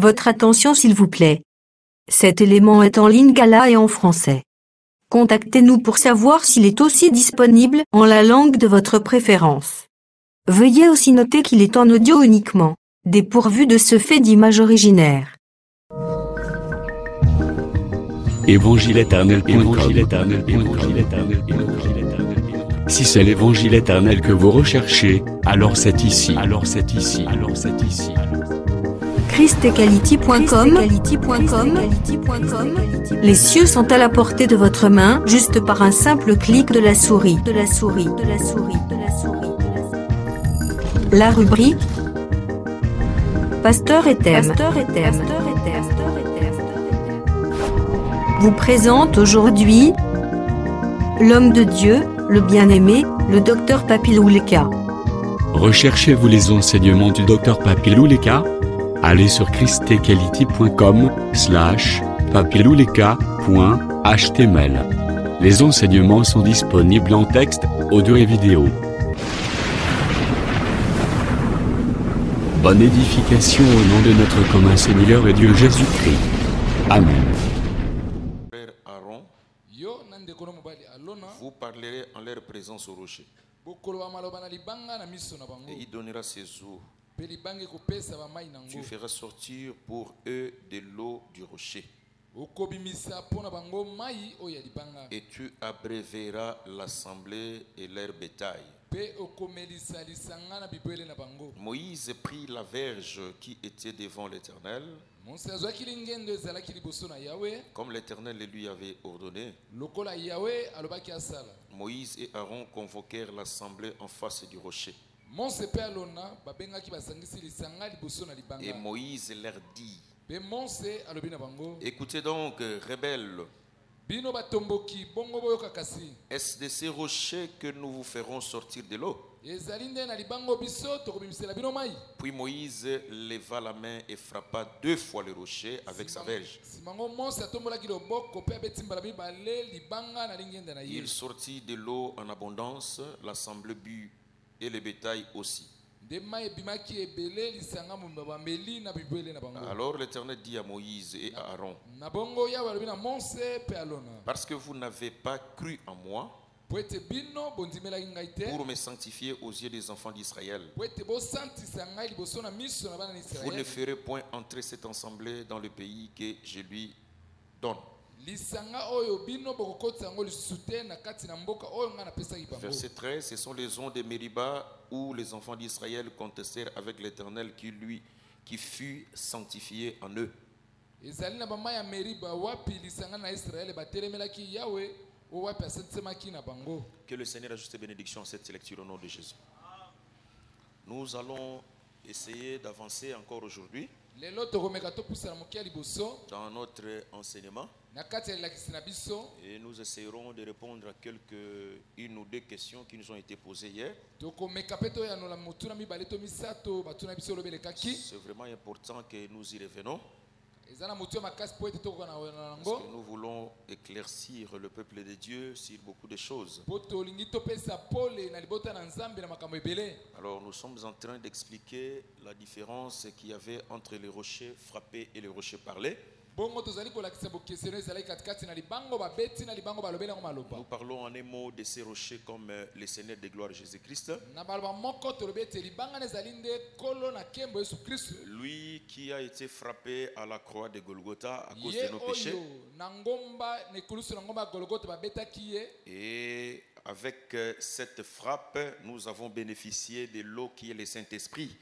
Votre attention s'il vous plaît. Cet élément est en lingala et en français. Contactez-nous pour savoir s'il est aussi disponible en la langue de votre préférence. Veuillez aussi noter qu'il est en audio uniquement, dépourvu de ce fait d'image originaire. Si c'est l'évangile éternel que vous recherchez, alors c'est ici. christequality.com. Les cieux sont à la portée de votre main, juste par un simple clic de la souris. La rubrique Pasteur et thème vous présente aujourd'hui l'homme de Dieu, le bien-aimé, le docteur Papilouleka. Recherchez-vous les enseignements du docteur Papilouleka? Allez sur christequality.com/papilouleka.html. Les enseignements sont disponibles en texte, audio et vidéo. Bonne édification au nom de notre commun Seigneur et Dieu Jésus-Christ. Amen. Aaron, vous parlerez en leur présence au rocher. Et il donnera ses eaux. Tu feras sortir pour eux de l'eau du rocher. Et tu abréveras l'assemblée et leur bétail. Moïse prit la verge qui était devant l'Éternel, comme l'Éternel le lui avait ordonné. Moïse et Aaron convoquèrent l'assemblée en face du rocher. Et Moïse leur dit: écoutez donc, rebelles, est-ce de ces rochers que nous vous ferons sortir de l'eau? Puis Moïse leva la main et frappa 2 fois le rocher avec sa verge. Il sortit de l'eau en abondance, l'assemblée but et le bétail aussi. Alors l'Éternel dit à Moïse et à Aaron: parce que vous n'avez pas cru en moi pour me sanctifier aux yeux des enfants d'Israël, vous ne ferez point entrer cette assemblée dans le pays que je lui donne. Verset 13, ce sont les ondes de Mériba où les enfants d'Israël contestèrent avec l'Éternel qui fut sanctifié en eux. Que le Seigneur ajuste bénédiction à cette lecture au nom de Jésus. Nous allons essayer d'avancer encore aujourd'hui dans notre enseignement. Et nous essayerons de répondre à une ou deux questions qui nous ont été posées hier. C'est vraiment important que nous y revenons, parce que nous voulons éclaircir le peuple de Dieu sur beaucoup de choses. Alors nous sommes en train d'expliquer la différence qu'il y avait entre les rochers frappés et les rochers parlés. Nous parlons en un mot de ces rochers comme le Seigneur de gloire Jésus-Christ. Lui qui a été frappé à la croix de Golgotha à cause de nos péchés. Et avec cette frappe, nous avons bénéficié de l'eau qui est le Saint-Esprit.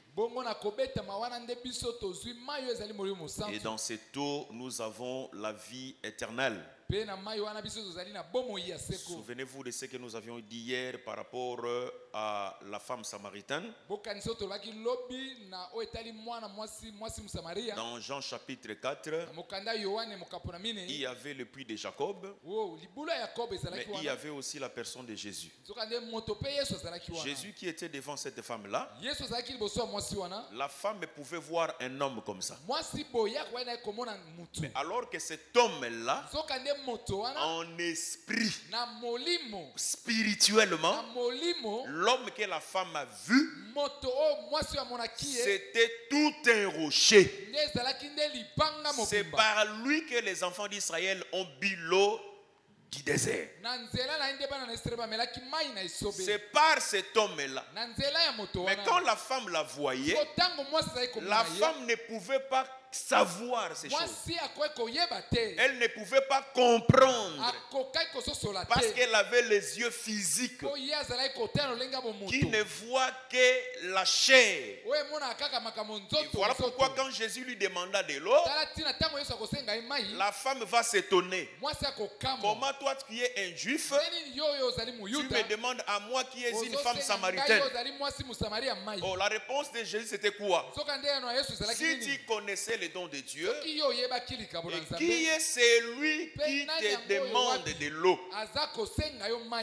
Et dans cette eau, nous avons la vie éternelle. Souvenez-vous de ce que nous avions dit hier par rapport à la femme samaritaine. Dans Jean chapitre 4, il y avait le puits de Jacob, mais il y avait aussi la personne de Jésus. Jésus qui était devant cette femme-là, la femme pouvait voir un homme comme ça. Mais alors que cet homme-là en esprit, spirituellement, l'homme que la femme a vu, c'était tout un rocher. C'est par lui que les enfants d'Israël ont bu l'eau du désert. C'est par cet homme-là. Mais quand la femme la voyait, la femme ne pouvait pas savoir ces choses. Elle ne pouvait pas comprendre parce qu'elle avait les yeux physiques qui ne voient que la chair. Et voilà pourquoi quand Jésus lui demanda de l'eau, la femme va s'étonner. Comment toi qui es un juif, tu me demandes à moi qui est une femme samaritaine? Oh, la réponse de Jésus c'était quoi? Si tu connaissais les dons de Dieu, et qui est celui qui te demande de l'eau,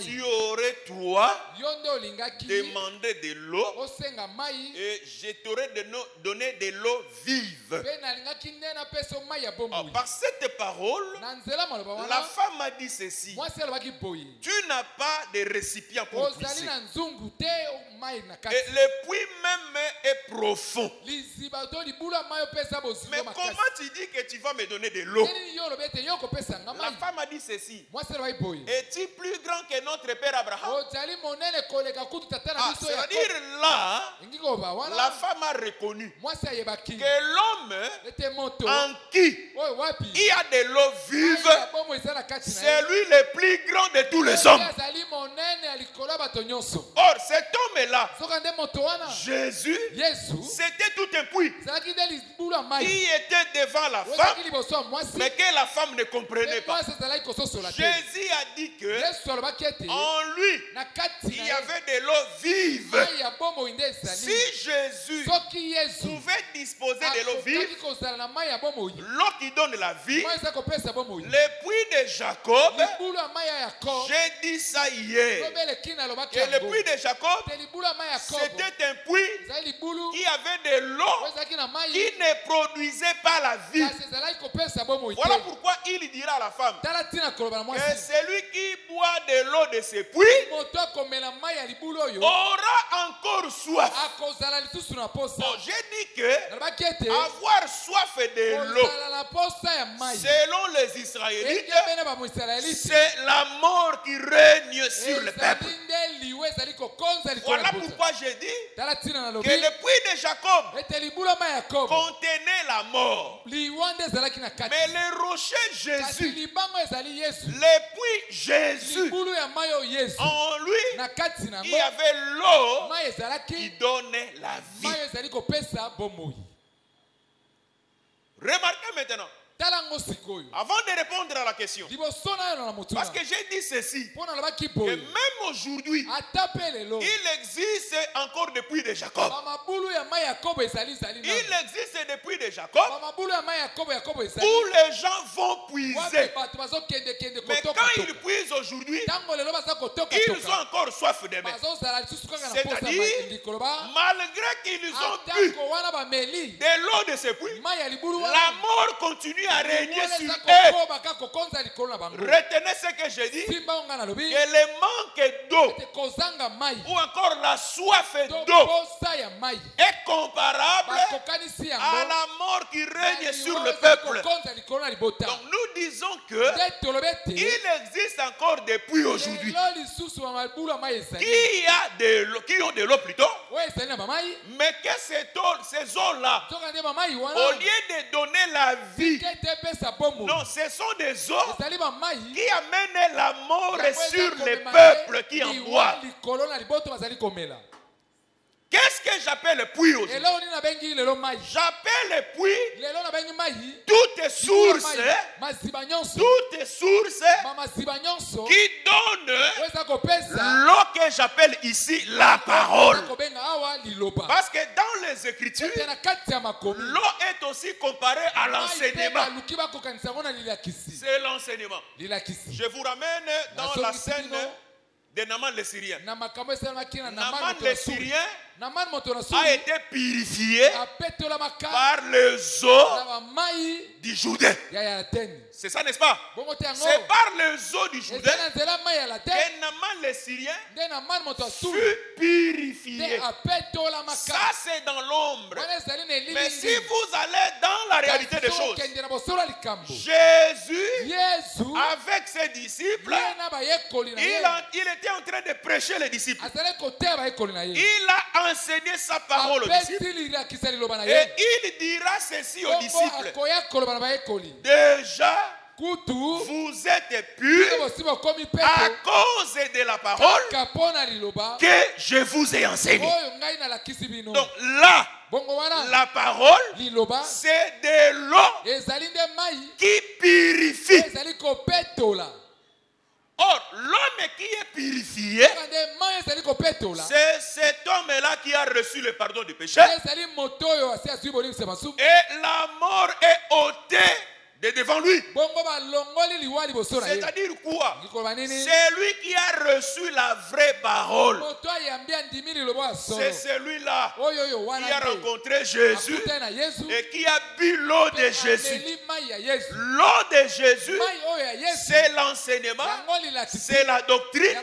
tu aurais toi demandé de l'eau et je t'aurais donné de l'eau vive. Par cette parole, la femme a dit ceci: tu n'as pas de récipient pour puiser. Et le puits même est profond. Mais comment tu dis que tu vas me donner de l'eau? La femme a dit ceci: es-tu plus grand que notre père Abraham? C'est-à-dire là, la femme a reconnu que l'homme en qui il y a de l'eau vive, c'est lui le plus grand de tous les hommes. Or, cet homme-là, Jésus, c'était tout un puits qui était devant la femme, mais que la femme ne comprenait pas. Jésus a dit que en lui, il y avait de l'eau vive. Si Jésus pouvait disposer de l'eau vive, l'eau qui donne la vie, le puits de Jacob, j'ai dit ça hier, que le puits de Jacob, c'était un puits qui avait de l'eau qui ne produisait pas la vie. Voilà pourquoi il dira à la femme que celui qui boit de l'eau de ce puits aura encore soif. Bon, j'ai dit que avoir soif de l'eau, selon les Israélites, c'est la mort qui règne sur le peuple. Voilà pourquoi j'ai dit que le puits de Jacob contenait la mort. Mais le rocher Jésus, le puits Jésus, en lui, il y avait l'eau qui donnait la vie. Remarquez maintenant, avant de répondre à la question, parce que j'ai dit ceci, que même aujourd'hui, il existe encore des puits de Jacob. Il existe des puits de Jacob où les gens vont puiser. Mais quand ils puisent aujourd'hui, ils ont encore soif demain. C'est-à-dire, malgré qu'ils ont bu de l'eau de ce puits, la mort continue à régner sur eux. Retenez ce que j'ai dit, que le manque d'eau ou encore la soif d'eau est comparable à la mort qui règne sur le peuple. Donc nous disons que il existe encore des puits aujourd'hui qui ont de l'eau plutôt, mais que ces eaux-là, au lieu de donner la vie, non, ce sont des eaux qui amènent la mort sur les peuples qui en boivent. Qu'est-ce que j'appelle le puits aujourd'hui? J'appelle le puits toutes sources qui donnent l'eau que j'appelle ici la parole. Parce que dans les Écritures, l'eau est aussi comparée à l'enseignement. C'est l'enseignement. Je vous ramène dans la scène de Naaman le Syrien. Naaman le Syrien a été purifié par les eaux du Jourdain. C'est ça, n'est-ce pas? C'est par les eaux du Jourdain que Naaman le Syrien fut purifié. Ça, c'est dans l'ombre. Mais si vous allez dans la réalité des choses, Jésus, avec ses disciples, il était en train de prêcher les disciples. Il a enseigné sa parole aux disciples. Et il dira ceci aux disciples. Déjà, vous êtes purs à cause de la parole que je vous ai enseignée. Donc là, la parole, c'est de l'eau qui purifie. Or, l'homme qui est purifié, c'est cet homme-là qui a reçu le pardon du péché. Et la mort est ôtée de devant lui. C'est-à-dire quoi? C'est lui qui a reçu la vraie parole. C'est celui-là qui a rencontré Jésus et qui a bu l'eau de Jésus. L'eau de Jésus, c'est l'enseignement, c'est la doctrine.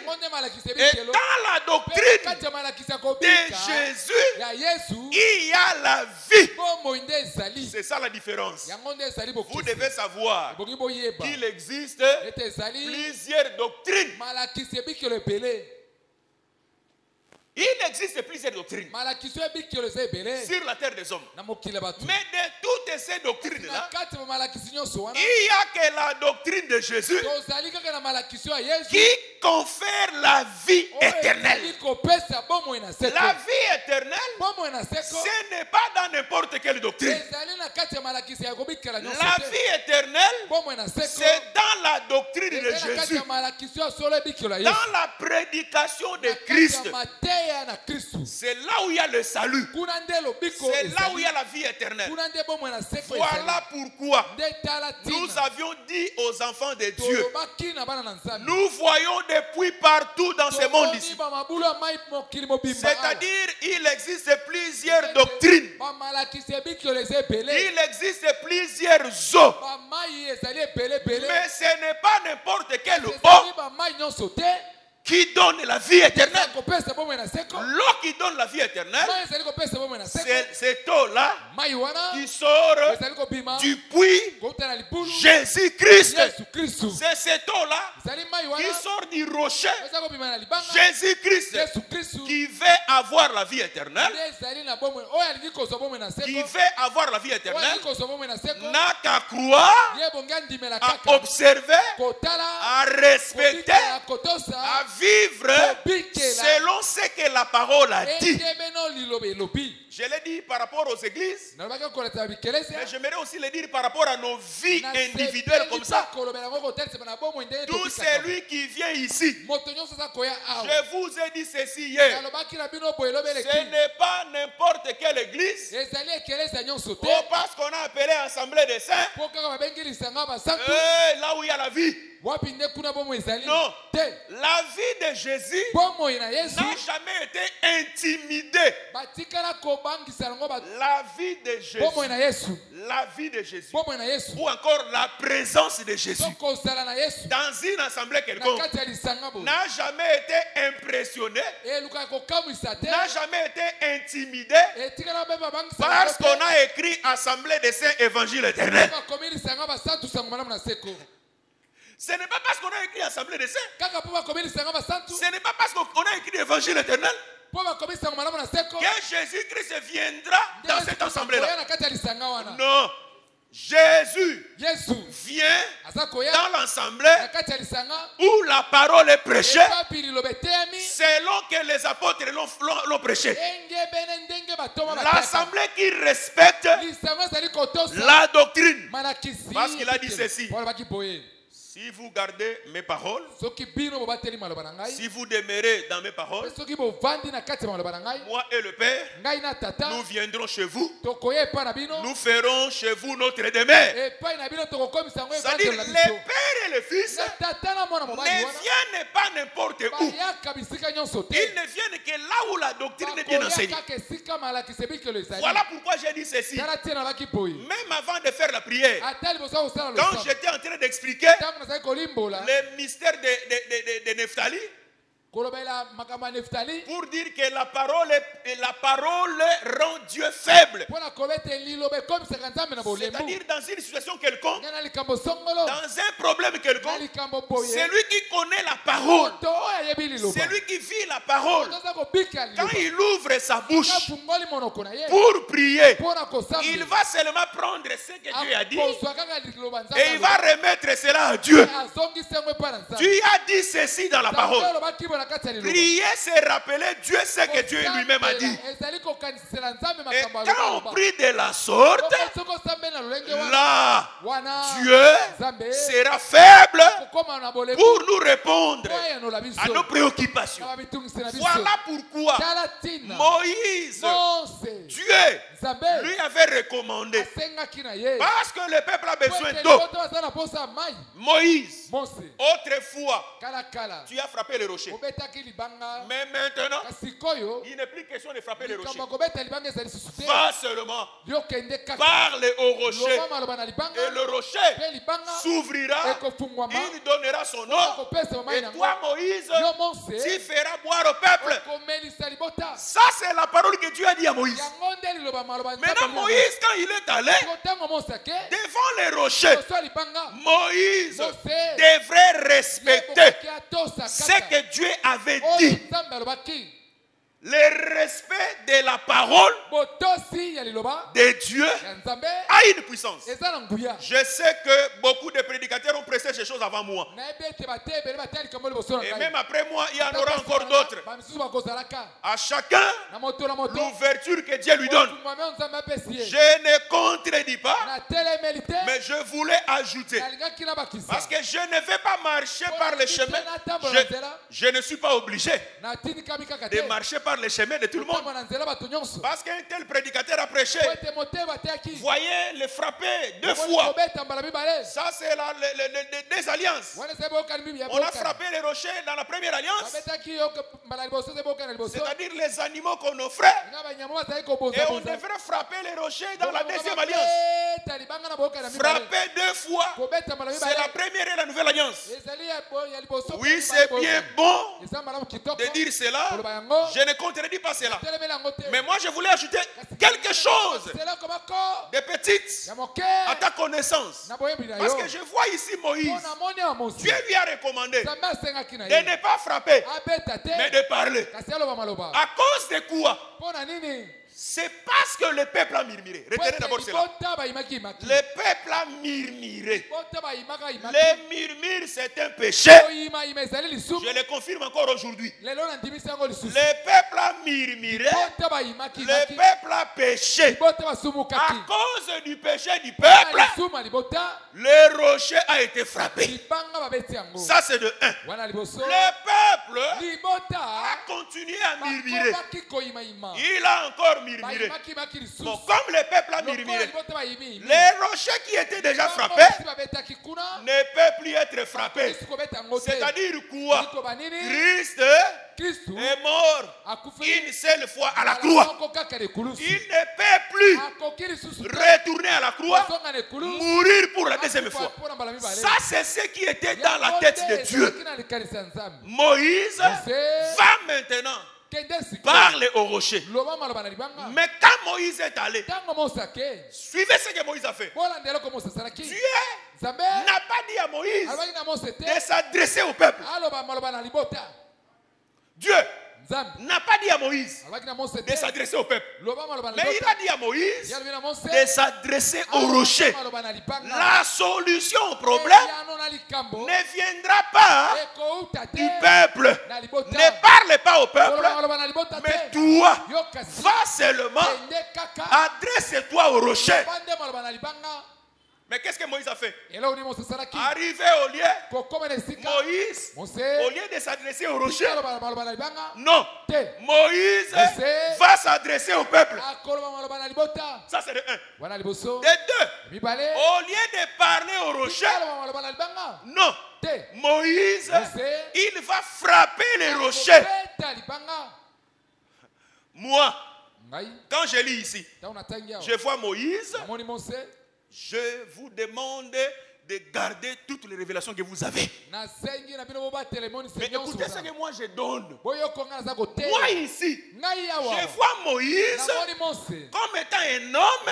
Et dans la doctrine de Jésus, il y a la vie. C'est ça la différence. Vous devez savoir qu'il existe plusieurs doctrines. Il existe plusieurs doctrines sur la terre des hommes. Mais de toutes ces doctrines-là, il n'y a que la doctrine de Jésus qui confère la vie éternelle. La vie éternelle, ce n'est pas dans n'importe quelle doctrine. La vie éternelle, c'est dans la doctrine de Jésus, dans la prédication de Christ. C'est là où il y a le salut. C'est là où il y a la vie éternelle. Voilà pourquoi nous avions dit aux enfants de Dieu, nous voyons depuis partout dans ce monde ici. C'est-à-dire, il existe plusieurs doctrines. Il existe plusieurs eaux. Mais ce n'est pas n'importe quelle eau qui donne la vie éternelle. L'eau qui donne la vie éternelle, c'est cette eau-là qui sort du puits Jésus-Christ. C'est cette eau-là qui sort du rocher Jésus-Christ, qui veut avoir la vie éternelle. Qui veut avoir la vie éternelle n'a qu'à croire, à observer, à respecter, à vivre selon ce que la parole a dit. Je l'ai dit par rapport aux églises, mais j'aimerais aussi le dire par rapport à nos vies individuelles comme ça. Tout celui qui vient ici, je vous ai dit ceci hier, ce n'est pas n'importe quelle église, parce qu'on a appelé assemblée des saints, là où il y a la vie. Non, la vie de Jésus n'a jamais été intimidée. La vie de Jésus, la vie de Jésus, ou encore la présence de Jésus dans une assemblée quelconque n'a jamais été impressionné, n'a jamais été intimidé, parce qu'on a écrit Assemblée des Saints Évangile éternel. Ce n'est pas parce qu'on a écrit Assemblée des Saints. Ce n'est pas parce qu'on a écrit Évangile éternel que Jésus-Christ viendra dans cette assemblée-là. Non. Jésus vient dans l'assemblée où la parole est prêchée selon que les apôtres l'ont prêché. L'assemblée qui respecte la doctrine. Parce qu'il a dit ceci. Si vous gardez mes paroles, si vous demeurez dans mes paroles, moi et le Père, nous viendrons chez vous, nous ferons chez vous notre demeure. C'est-à-dire le Père et le Fils ne viennent pas n'importe où. Ils ne viennent que là où la doctrine est bien enseignée. Voilà pourquoi j'ai dit ceci. Même avant de faire la prière, quand j'étais en train d'expliquer le mystère de Nephtali, pour dire que la parole rend Dieu faible. C'est-à-dire dans une situation quelconque, dans un problème quelconque, c'est lui qui connaît la parole, c'est lui qui vit la parole. Quand il ouvre sa bouche pour prier, il va seulement prendre ce que Dieu a dit et il va remettre cela à Dieu. Tu as dit ceci dans la parole. Prier, c'est rappeler Dieu ce que Dieu lui-même a dit. Et quand on prie de la sorte, là, Dieu sera faible pour nous répondre à nos préoccupations. Voilà pourquoi Moïse, Dieu lui avait recommandé, parce que le peuple a besoin d'eau. Moïse, autrefois, tu as frappé le rocher. Mais maintenant, il n'est plus question de frapper les rochers. Va seulement, parle au rocher, et le rocher s'ouvrira, il donnera son eau, et toi Moïse, tu feras boire au peuple. Ça c'est la parole que Dieu a dit à Moïse. Maintenant Moïse, quand il est allé devant les rochers, Moïse devrait respecter ce que Dieu avait dit. Le respect de la parole de Dieu a une puissance. Je sais que beaucoup de prédicateurs ont pressé ces choses avant moi. Et même après moi, il y en aura encore d'autres. À chacun, l'ouverture que Dieu lui donne. Je ne contredis pas, mais je voulais ajouter. Parce que je ne vais pas marcher par les chemins. Je ne suis pas obligé de marcher par les chemins de tout le monde. Parce qu'un tel prédicateur a prêché. Voyez, le frapper 2 fois. Ça, c'est des alliances. On a frappé les rochers dans la première alliance. C'est-à-dire les animaux qu'on offrait. Et on devrait frapper les rochers dans la deuxième alliance. Frapper 2 fois. C'est la première et la nouvelle alliance. Oui, c'est bien bon de dire cela. Je ne contredis pas cela. Mais moi, je voulais ajouter quelque chose de petite à ta connaissance. Parce que je vois ici Moïse. Dieu lui a recommandé de ne pas frapper, mais de parler. À cause de quoi? C'est parce que le peuple a murmuré. Retenez d'abord cela. Le peuple a murmuré. Le murmure, c'est un péché. Je le confirme encore aujourd'hui. Le peuple a murmuré. Le peuple a péché. À cause du péché du peuple, le rocher a été frappé. Ça, c'est de 1. Le peuple a continué à murmurer. Il a encore murmuré. Bon, comme le peuple a murmuré, les rochers qui étaient déjà frappés ne peuvent plus être frappés. C'est-à-dire quoi? Christ est mort une seule fois à la croix. Il ne peut plus retourner à la croix, mourir pour la deuxième fois. Ça, c'est ce qui était dans la tête de Dieu. Moïse va maintenant parle au rocher. Mais quand Moïse est allé, suivez ce que Moïse a fait. Dieu n'a pas dit à Moïse de s'adresser au peuple. Dieu n'a pas dit à Moïse de s'adresser au peuple. Mais il a dit à Moïse de s'adresser au rocher. La solution au problème ne viendra pas du peuple. Ne parle pas au peuple, mais toi, va seulement, adresse-toi au rocher. Mais qu'est-ce que Moïse a fait? Arrivé au lieu, Moïse, au lieu de s'adresser au rocher, non, Moïse va s'adresser au peuple. Ça c'est de un. De deux, au lieu de parler au rocher, non, Moïse, il va frapper les rochers. Moi, quand je lis ici, je vois Moïse. Je vous demande de garder toutes les révélations que vous avez. Mais écoutez ce que moi je donne. Moi ici, je vois Moïse comme étant un homme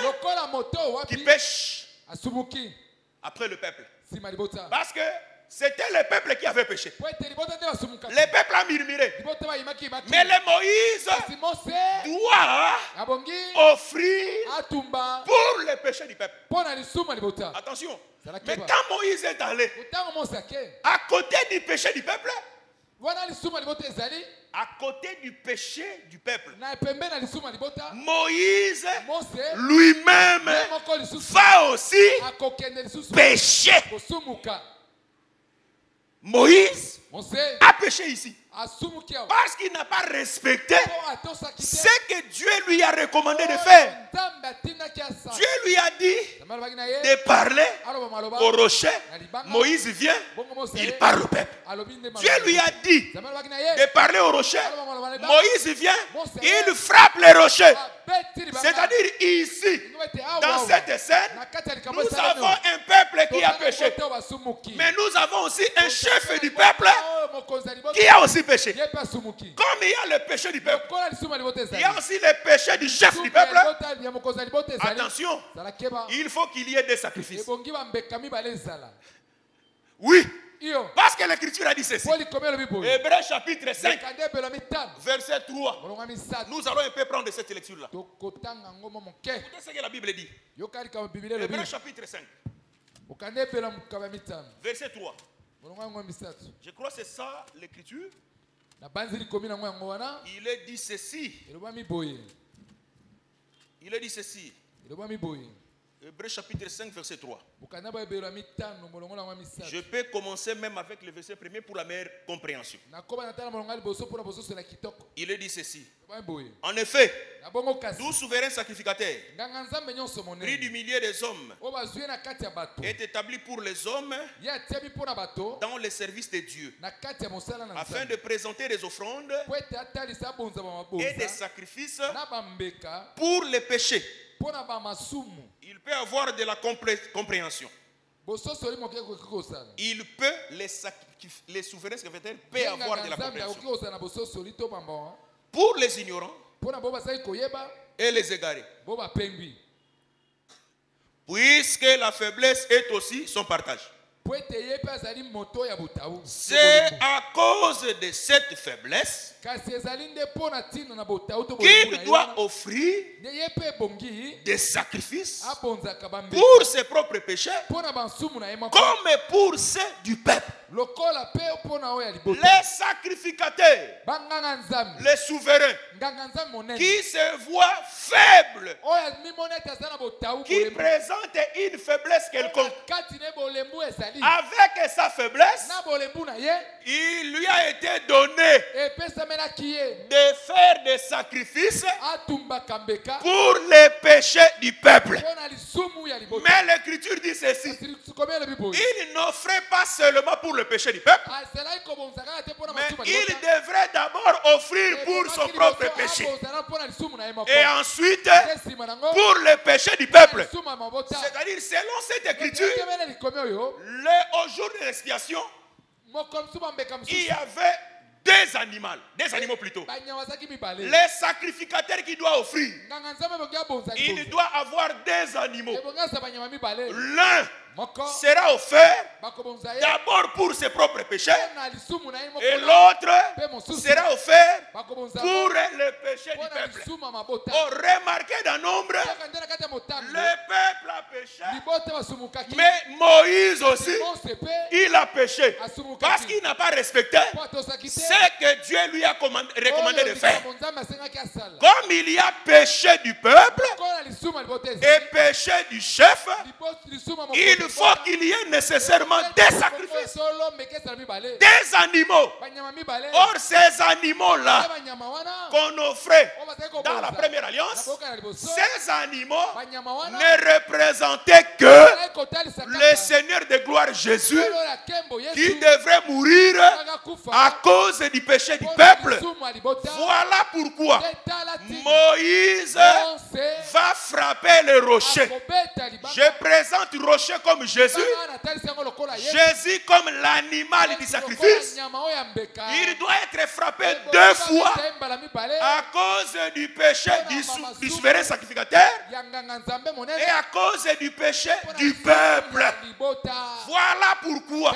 qui pêche après le peuple. Parce que c'était le peuple qui avait péché. Le peuple a murmuré. Mais le Moïse doit offrir pour le péché du peuple. Attention. Mais quand Moïse est allé à côté du péché du peuple, à côté du péché du peuple, Moïse lui-même va aussi pécher. Moïse a péché ici parce qu'il n'a pas respecté ce que Dieu lui a recommandé de faire. Dieu lui a dit de parler au rocher. Moïse vient, il parle au peuple. Dieu lui a dit de parler au rocher. Moïse vient, il frappe les rochers. C'est-à-dire ici, dans cette scène, nous avons un peuple qui a péché. Mais nous avons aussi un chef du peuple qui a aussi péché. Comme il y a le péché du peuple, il y a aussi le péché du chef du peuple. Attention, il faut qu'il y ait des sacrifices. Oui. Parce que l'Écriture a dit ceci. Hébreux chapitre 5, verset 3. Nous allons un peu prendre cette lecture-là. Écoutez ce que la Bible dit. Hébreux chapitre 5, verset 3. Je crois que c'est ça l'Écriture. Il est dit ceci. Il est dit ceci. Hébreux chapitre 5, verset 3. Je peux commencer même avec le verset premier pour la meilleure compréhension. Il est dit ceci. En effet, tout souverain sacrificateur, pris du milieu des hommes, est établi pour les hommes dans le service de Dieu, afin de présenter des offrandes et des sacrifices pour les péchés. Il peut avoir de la compréhension. Il peut, les souverains sacrificateurs peuvent avoir de la compréhension. Pour les ignorants et les égarés. Puisque la faiblesse est aussi son partage. C'est à cause de cette faiblesse qu'il doit offrir des sacrifices pour ses propres péchés comme pour ceux du peuple. Les sacrificateurs, les souverains qui se voient faibles, qui présentent une faiblesse quelconque, avec sa faiblesse, il lui a été donné de faire des sacrifices pour les péchés du peuple. Mais l'Écriture dit ceci: il n'offrait pas seulement pour le péché du peuple, mais il devrait d'abord offrir pour son propre péché et ensuite pour le péché du peuple. C'est-à-dire, selon cette Écriture, au jour de l'expiation, il y avait des animaux plutôt. Les sacrificateurs qui doivent offrir, il doit avoir des animaux. L'un sera offert d'abord pour ses propres péchés et l'autre sera offert pour le péché du peuple. Oh, remarquez d'un nombre, le peuple a péché, mais Moïse aussi, il a péché parce qu'il n'a pas respecté ce que Dieu lui a recommandé de faire. Comme il y a péché du peuple et péché du chef, il faut qu'il y ait nécessairement des sacrifices, des animaux. Or, ces animaux-là qu'on offrait dans la première alliance, ces animaux ne représentaient que le Seigneur de gloire Jésus qui devrait mourir à cause du péché du peuple. Voilà pourquoi Moïse va frapper le rocher. Je présente le rocher comme Jésus, Jésus comme l'animal du sacrifice. Il doit être frappé 2 fois à cause du péché du souverain sacrificateur et à cause du péché du peuple. Voilà pourquoi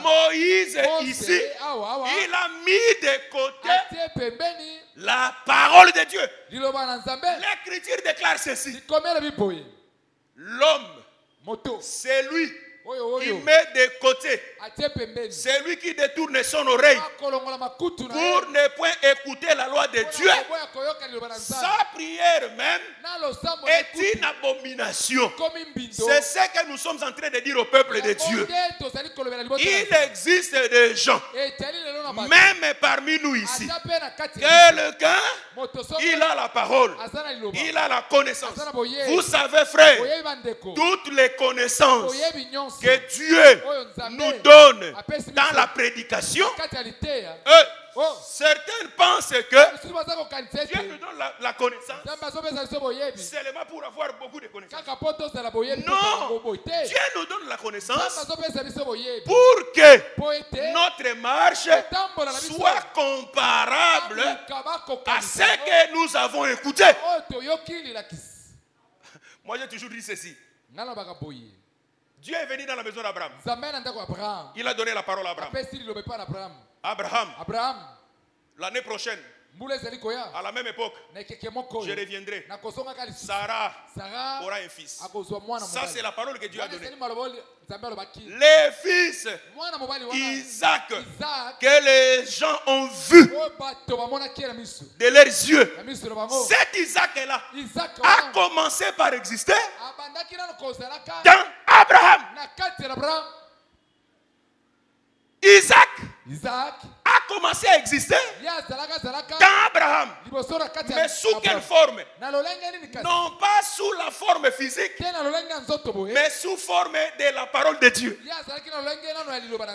Moïse ici, il a mis de côté la parole de Dieu. L'Écriture déclare ceci. L'homme, c'est lui qui met de côté, c'est lui qui détourne son oreille pour ne point écouter la loi de Dieu. Sa prière même est une abomination. C'est ce que nous sommes en train de dire au peuple de Dieu. Il existe des gens, même parmi nous ici, quelqu'un, il a la parole, il a la connaissance. Vous savez, frère, toutes les connaissances que Dieu nous donne dans la prédication, certains pensent que Dieu nous donne la connaissance seulement pour avoir beaucoup de connaissances. Non, Dieu nous donne la connaissance pour que notre marche soit comparable à ce que nous avons écouté. Moi j'ai toujours dit ceci. Dieu est venu dans la maison d'Abraham. Il a donné la parole à Abraham. Abraham, l'année prochaine, à la même époque, je reviendrai. Sarah aura un fils. Ça, c'est la parole que Dieu a donnée. Les fils, Isaac, que les gens ont vu de leurs yeux. Cet Isaac-là a commencé par exister dans Abraham. Isaac a commencé à exister dans Abraham. Mais sous quelle forme? Non pas sous la forme physique, mais sous forme de la parole de Dieu.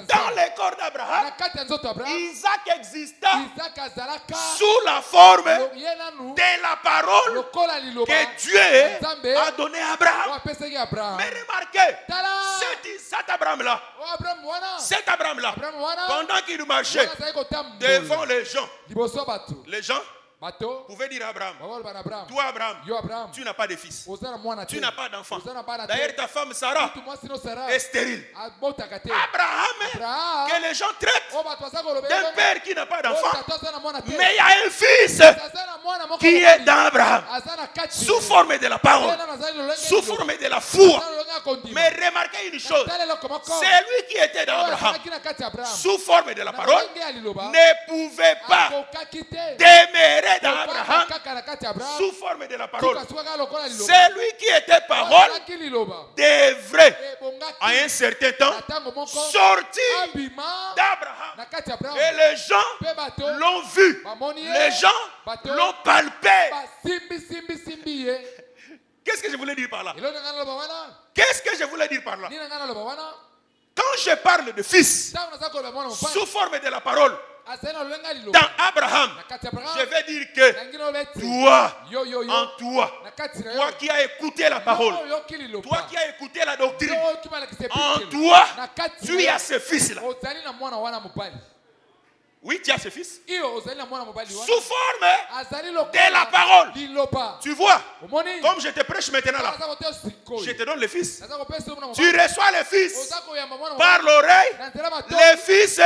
Dans le corps d'Abraham, Isaac exista sous la forme de la parole que Dieu a donnée à Abraham. Mais remarquez, cet Abraham-là, pendant qu'il marchait devant les gens pouvaient dire à Abraham, toi Abraham, tu n'as pas de fils, tu n'as pas d'enfant. D'ailleurs ta femme Sarah est stérile. Abraham, que les gens traitent d'un père qui n'a pas d'enfant, mais il y a un fils qui est dans Abraham, sous forme de la parole, sous forme de la foi. Mais remarquez une chose, c'est lui qui était dans Abraham, sous forme de la parole, ne pouvait pas demeurer dans Abraham sous forme de la parole. C'est lui qui était parole devrait à un certain temps sortir d'Abraham. Et les gens l'ont vu, les gens l'ont palpé. Qu'est-ce que je voulais dire par là? Qu'est-ce que je voulais dire par là? Quand je parle de fils sous forme de la parole dans Abraham, je vais dire que toi, en toi qui as écouté la parole, toi qui as écouté la doctrine, en toi, tu as ce fils-là. Oui, tu as ce fils. Sous forme de la parole. Tu vois, comme je te prêche maintenant là, je te donne le fils. Tu reçois le fils par l'oreille. Le fils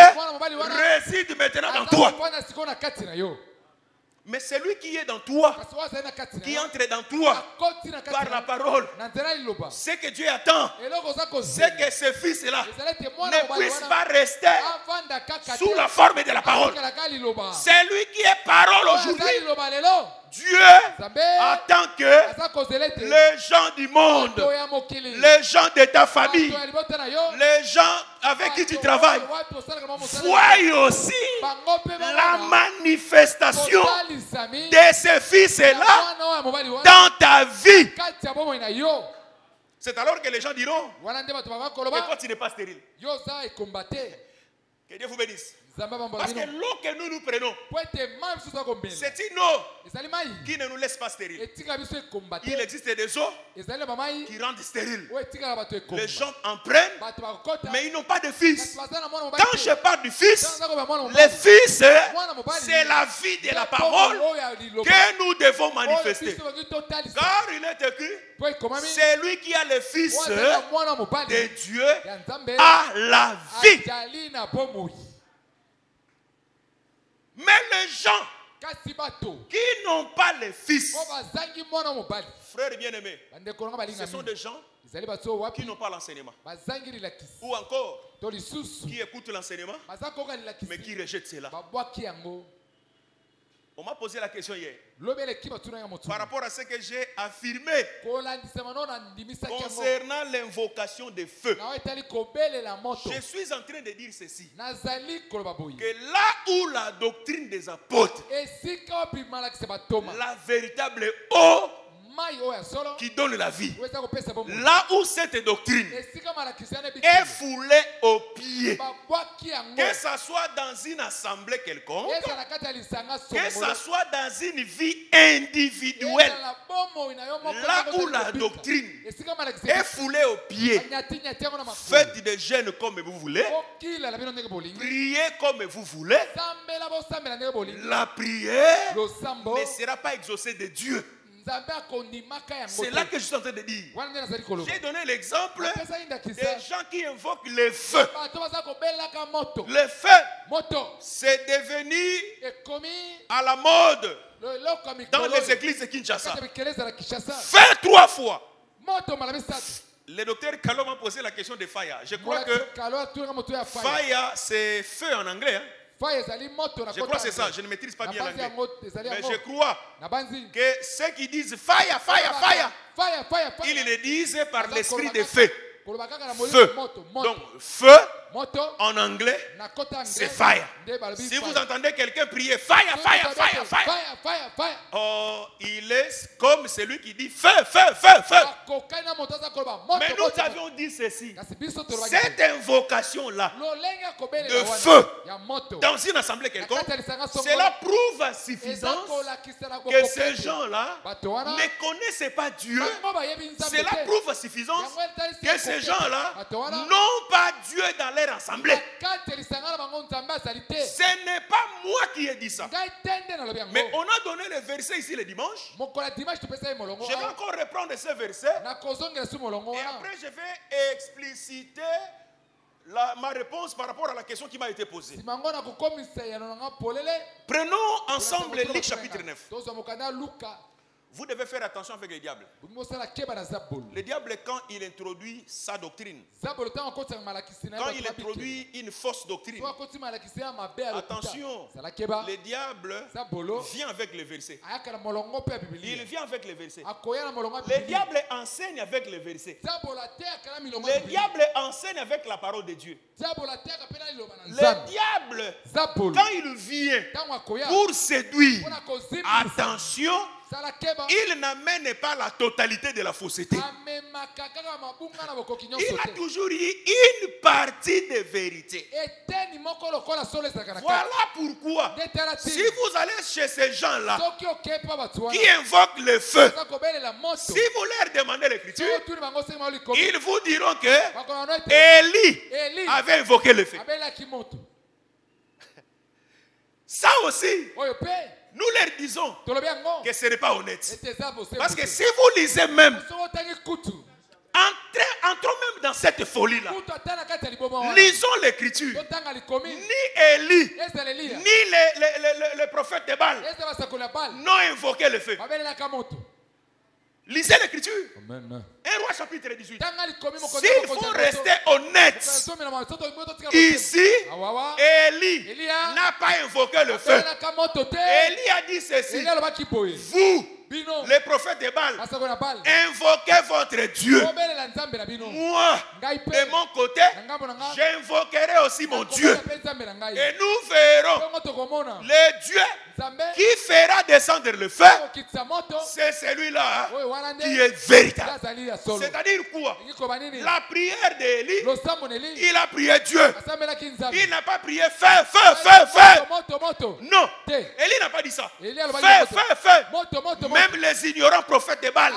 réside maintenant dans toi. Mais celui qui est dans toi, qui entre dans toi par la parole, ce que Dieu attend, c'est que ce fils-là ne puisse pas rester sous la forme de la parole. C'est lui qui est parole aujourd'hui. Dieu attend que les gens du monde, les gens de ta famille, les gens avec qui tu travailles, voient aussi la manifestation de ce fils-là dans ta vie. C'est alors que les gens diront, mais toi tu n'es pas stérile. Que Dieu vous bénisse. Parce que l'eau que nous prenons, c'est une eau qui ne nous laisse pas stériles. Il existe des eaux qui rendent stériles. Les gens en prennent, mais ils n'ont pas de fils. Quand je parle du fils, le fils, c'est la vie de la parole que nous devons manifester. Car il est écrit, c'est lui qui a le fils de Dieu à la vie. Mais les gens qui n'ont pas les fils, frères bien-aimés, ce sont des gens qui n'ont pas l'enseignement. Ou encore, qui écoutent l'enseignement, mais qui rejettent cela. On m'a posé la question hier par rapport à ce que j'ai affirmé concernant l'invocation de feu. Je suis en train de dire ceci, que là où la doctrine des apôtres, la véritable eau qui donne la vie, là où cette doctrine est foulée aux pieds, que ça soit dans une assemblée quelconque, que ça soit dans une vie individuelle, là où la doctrine est foulée aux pieds, faites des jeûnes comme vous voulez, priez comme vous voulez, la prière ne sera pas exaucée de Dieu. C'est là que je suis en train de dire. J'ai donné l'exemple des gens qui invoquent le feu. Le feu, c'est devenu à la mode dans les églises de Kinshasa. Feu 3 fois. Le docteur Kalo m'a posé la question de fire. Je crois que fire, c'est feu en anglais. Hein? Je crois que c'est ça, je ne maîtrise pas bien l'anglais. Mais je crois que ceux qui disent fire, fire, fire, ils le disent par l'esprit de feu. Feu. Donc, feu, en anglais, c'est fire. Si vous entendez quelqu'un prier fire, fire, fire, fire, oh, il est comme celui qui dit feu, feu, feu, feu. Mais nous avions dit ceci. Cette invocation-là de feu dans une assemblée quelconque, cela prouve à suffisance que ces gens-là ne connaissaient pas Dieu. Cela prouve à suffisance que ces gens-là n'ont pas Dieu dans leur assemblée. Ce n'est pas moi qui ai dit ça. Mais on a donné le verset ici le dimanche. Je vais encore reprendre ce verset. Et après je vais expliciter ma réponse par rapport à la question qui m'a été posée. Prenons ensemble Luc chapitre 9. Vous devez faire attention avec le diable. Le diable, quand il introduit sa doctrine, quand il introduit une fausse doctrine, attention, le diable vient avec les versets. Il vient avec les versets. Le diable enseigne avec les versets. Le diable enseigne avec la parole de Dieu. Le diable, quand il vient pour séduire, attention, il n'amène pas la totalité de la fausseté. Il a toujours eu une partie de vérité. Voilà pourquoi, si vous allez chez ces gens-là qui invoquent le feu, si vous leur demandez l'écriture, ils vous diront que Élie avait invoqué le feu. Ça aussi, nous leur disons que ce n'est pas honnête. Parce que si vous lisez même, entrons même dans cette folie-là. Lisons l'écriture. Ni Élie, ni le prophète de Baal n'ont invoqué le feu. Lisez l'écriture. 1 Roi chapitre 18. S'il faut rester honnête, ici, Élie n'a pas invoqué le feu. Élie a dit ceci. Vous, les prophètes de Baal, invoquez votre Dieu. Moi, de mon côté, j'invoquerai aussi mon Dieu. Et nous verrons le Dieu qui fera descendre le feu. C'est celui-là qui est véritable. C'est-à-dire quoi? La prière d'Élie, il a prié Dieu. Il n'a pas prié feu, feu, feu, feu. Non, Élie n'a pas dit ça. Feu, feu, feu. Même les ignorants prophètes de Baal,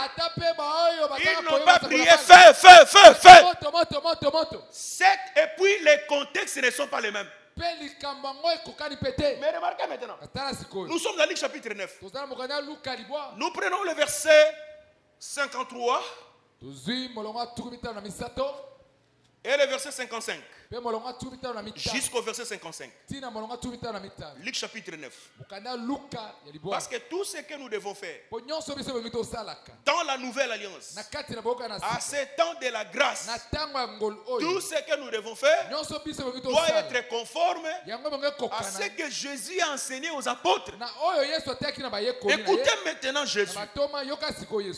ils n'ont pas prié feu, feu, feu, feu. Et puis les contextes ne sont pas les mêmes. Mais remarquez maintenant, nous sommes dans Luc chapitre 9. Nous prenons le verset 53 et le verset 55 jusqu'au verset 55. Luc chapitre 9. Parce que tout ce que nous devons faire dans la nouvelle alliance, à ce temps de la grâce, tout ce que nous devons faire doit être conforme à ce que Jésus a enseigné aux apôtres. Écoutez maintenant Jésus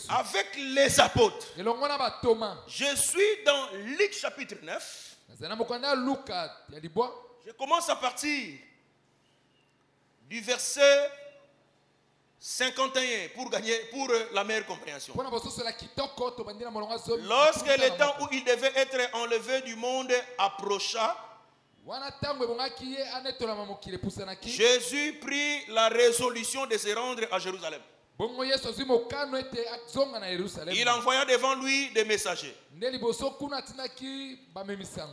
avec les apôtres. Je suis dans Luc chapitre 9. Je commence à partir du verset 51 pour la meilleure compréhension. Lorsque le temps où il devait être enlevé du monde approcha, Jésus prit la résolution de se rendre à Jérusalem. Il envoya devant lui des messagers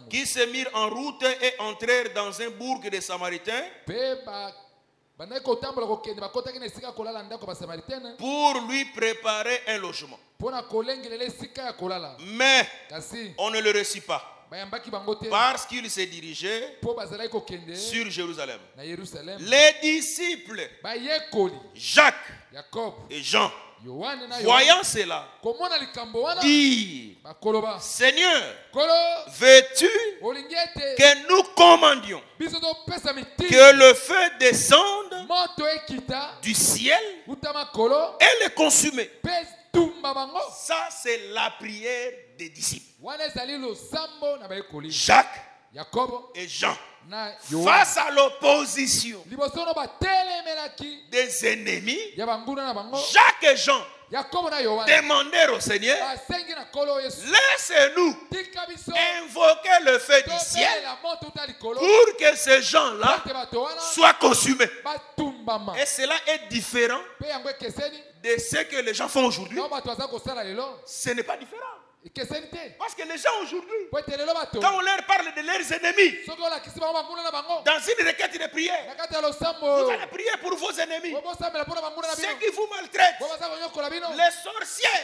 qui se mirent en route et entrèrent dans un bourg des Samaritains pour lui préparer un logement. Mais on ne le reçut pas parce qu'il se dirigeait sur Jérusalem. Les disciples Jacques et Jean, voyant cela, dirent: Seigneur, veux-tu que nous commandions que le feu descende du ciel et le consume? Ça, c'est la prière des disciples. Jacques et Jean, face à l'opposition des ennemis, Jacques et Jean demandèrent au Seigneur: laissez-nous invoquer le feu du ciel pour que ces gens-là soient consumés. Et cela est différent de ce que les gens font aujourd'hui. Ce n'est pas différent. Parce que les gens aujourd'hui, quand on leur parle de leurs ennemis, dans une requête de prière, vous allez prier pour vos ennemis, ceux qui vous maltraitent, les sorciers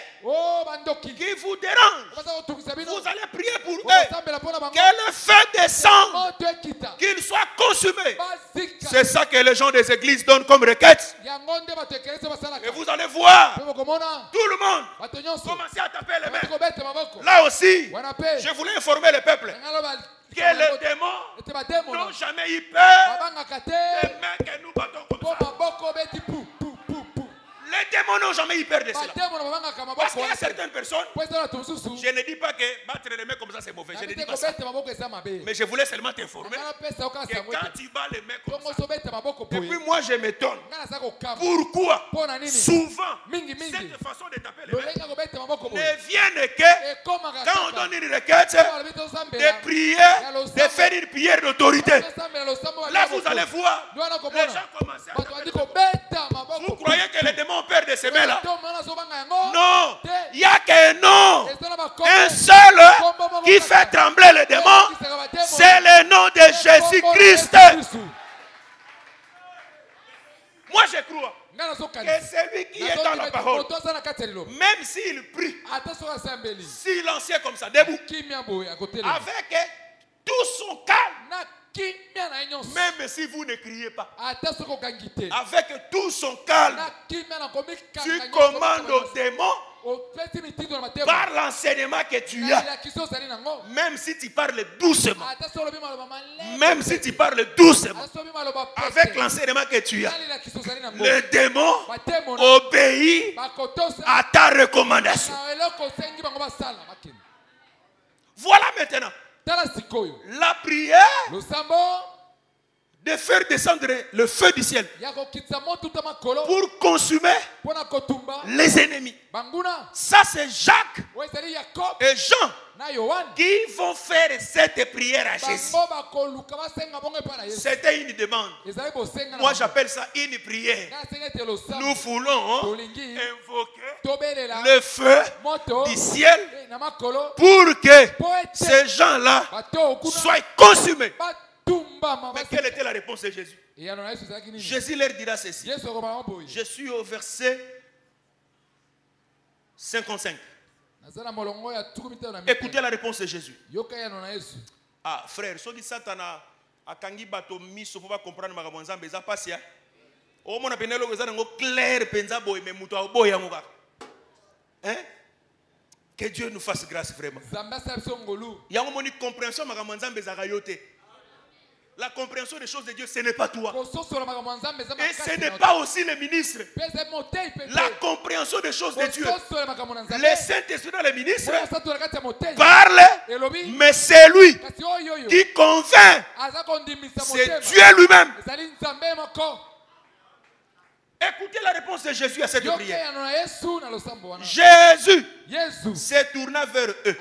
qui vous dérangent, vous allez prier pour eux, que le feu descende, qu'ils soient consumés. C'est ça que les gens des églises donnent comme requête. Et vous allez voir tout le monde commencer à taper les mains. Là aussi, je voulais informer le peuple que les démons n'ont jamais eu peur des mains que nous battons comme ça. Les démons n'ont jamais eu peur de cela. Parce qu'il y a certaines personnes, je ne dis pas que battre les mains comme ça c'est mauvais. Je ne dis pas ça. Mais je voulais seulement t'informer que quand tu bats les mains comme ça, et puis moi je m'étonne. Pourquoi souvent cette façon de taper les mains ne viennent que quand on donne une requête de prier, de faire une prière d'autorité. Là vous allez voir, les gens commencent à taper. Vous croyez que les démons ont peur de ces mains-là? Non, il n'y a qu'un nom, un seul qui fait trembler les démons, c'est le nom de Jésus-Christ. Moi je crois que celui qui est dans la parole, même s'il prie, silencieux comme ça, debout, avec tout son calme, même si vous ne criez pas, avec tout son calme, tu commandes aux démons par l'enseignement que tu as, même si tu parles doucement, même si tu parles doucement, avec l'enseignement que tu as, le démon obéit à ta recommandation. Voilà maintenant la prière de faire descendre le feu du ciel pour consumer les ennemis. Ça c'est Jacques et Jean qui vont faire cette prière à Jésus. C'était une demande. Moi j'appelle ça une prière. Nous voulons invoquer le feu du ciel pour que ces gens-là soient consumés. Mais quelle était la réponse de Jésus? Jésus leur dira ceci. Je suis au verset 55. Écoutez la réponse de Jésus. Ah frère, ce qui Satana a kangi bato miso pour pas comprendre ma ramonza beza pasia. O mona penelo beza ngo clair penza boy me muto boya ngoka. Hein? Que Dieu nous fasse grâce vraiment. Ya ngomoni compréhension ma ramonza beza kayote. La compréhension des choses de Dieu, ce n'est pas toi. Et ce n'est pas aussi le ministre. La compréhension des choses de Dieu. Le Saint-Esprit dans le ministre parle, mais c'est lui qui convainc. C'est Dieu lui-même. Écoutez la réponse de Jésus à cette prière. Jésus se tourna vers eux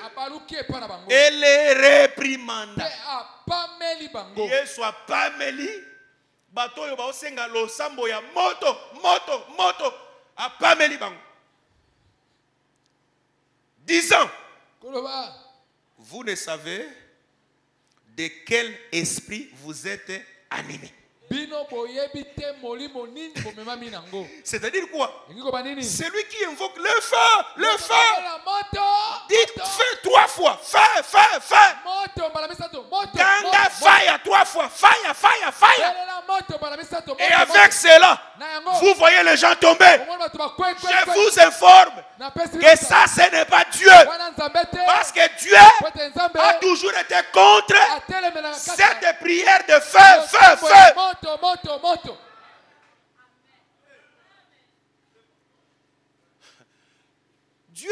et les réprimanda. Yesu apameli bato yo baosenga losambo ya moto apameli bango, disant, vous ne savez de quel esprit vous êtes animés. C'est-à-dire quoi? Celui qui invoque le feu. Dites feu 3 fois. Feu. Ganga fire 3 fois. Fire. Et avec cela, vous voyez les gens tomber. Je vous informe que ça, ce n'est pas Dieu. Parce que Dieu a toujours été contre cette prière de feu. Moto. Dieu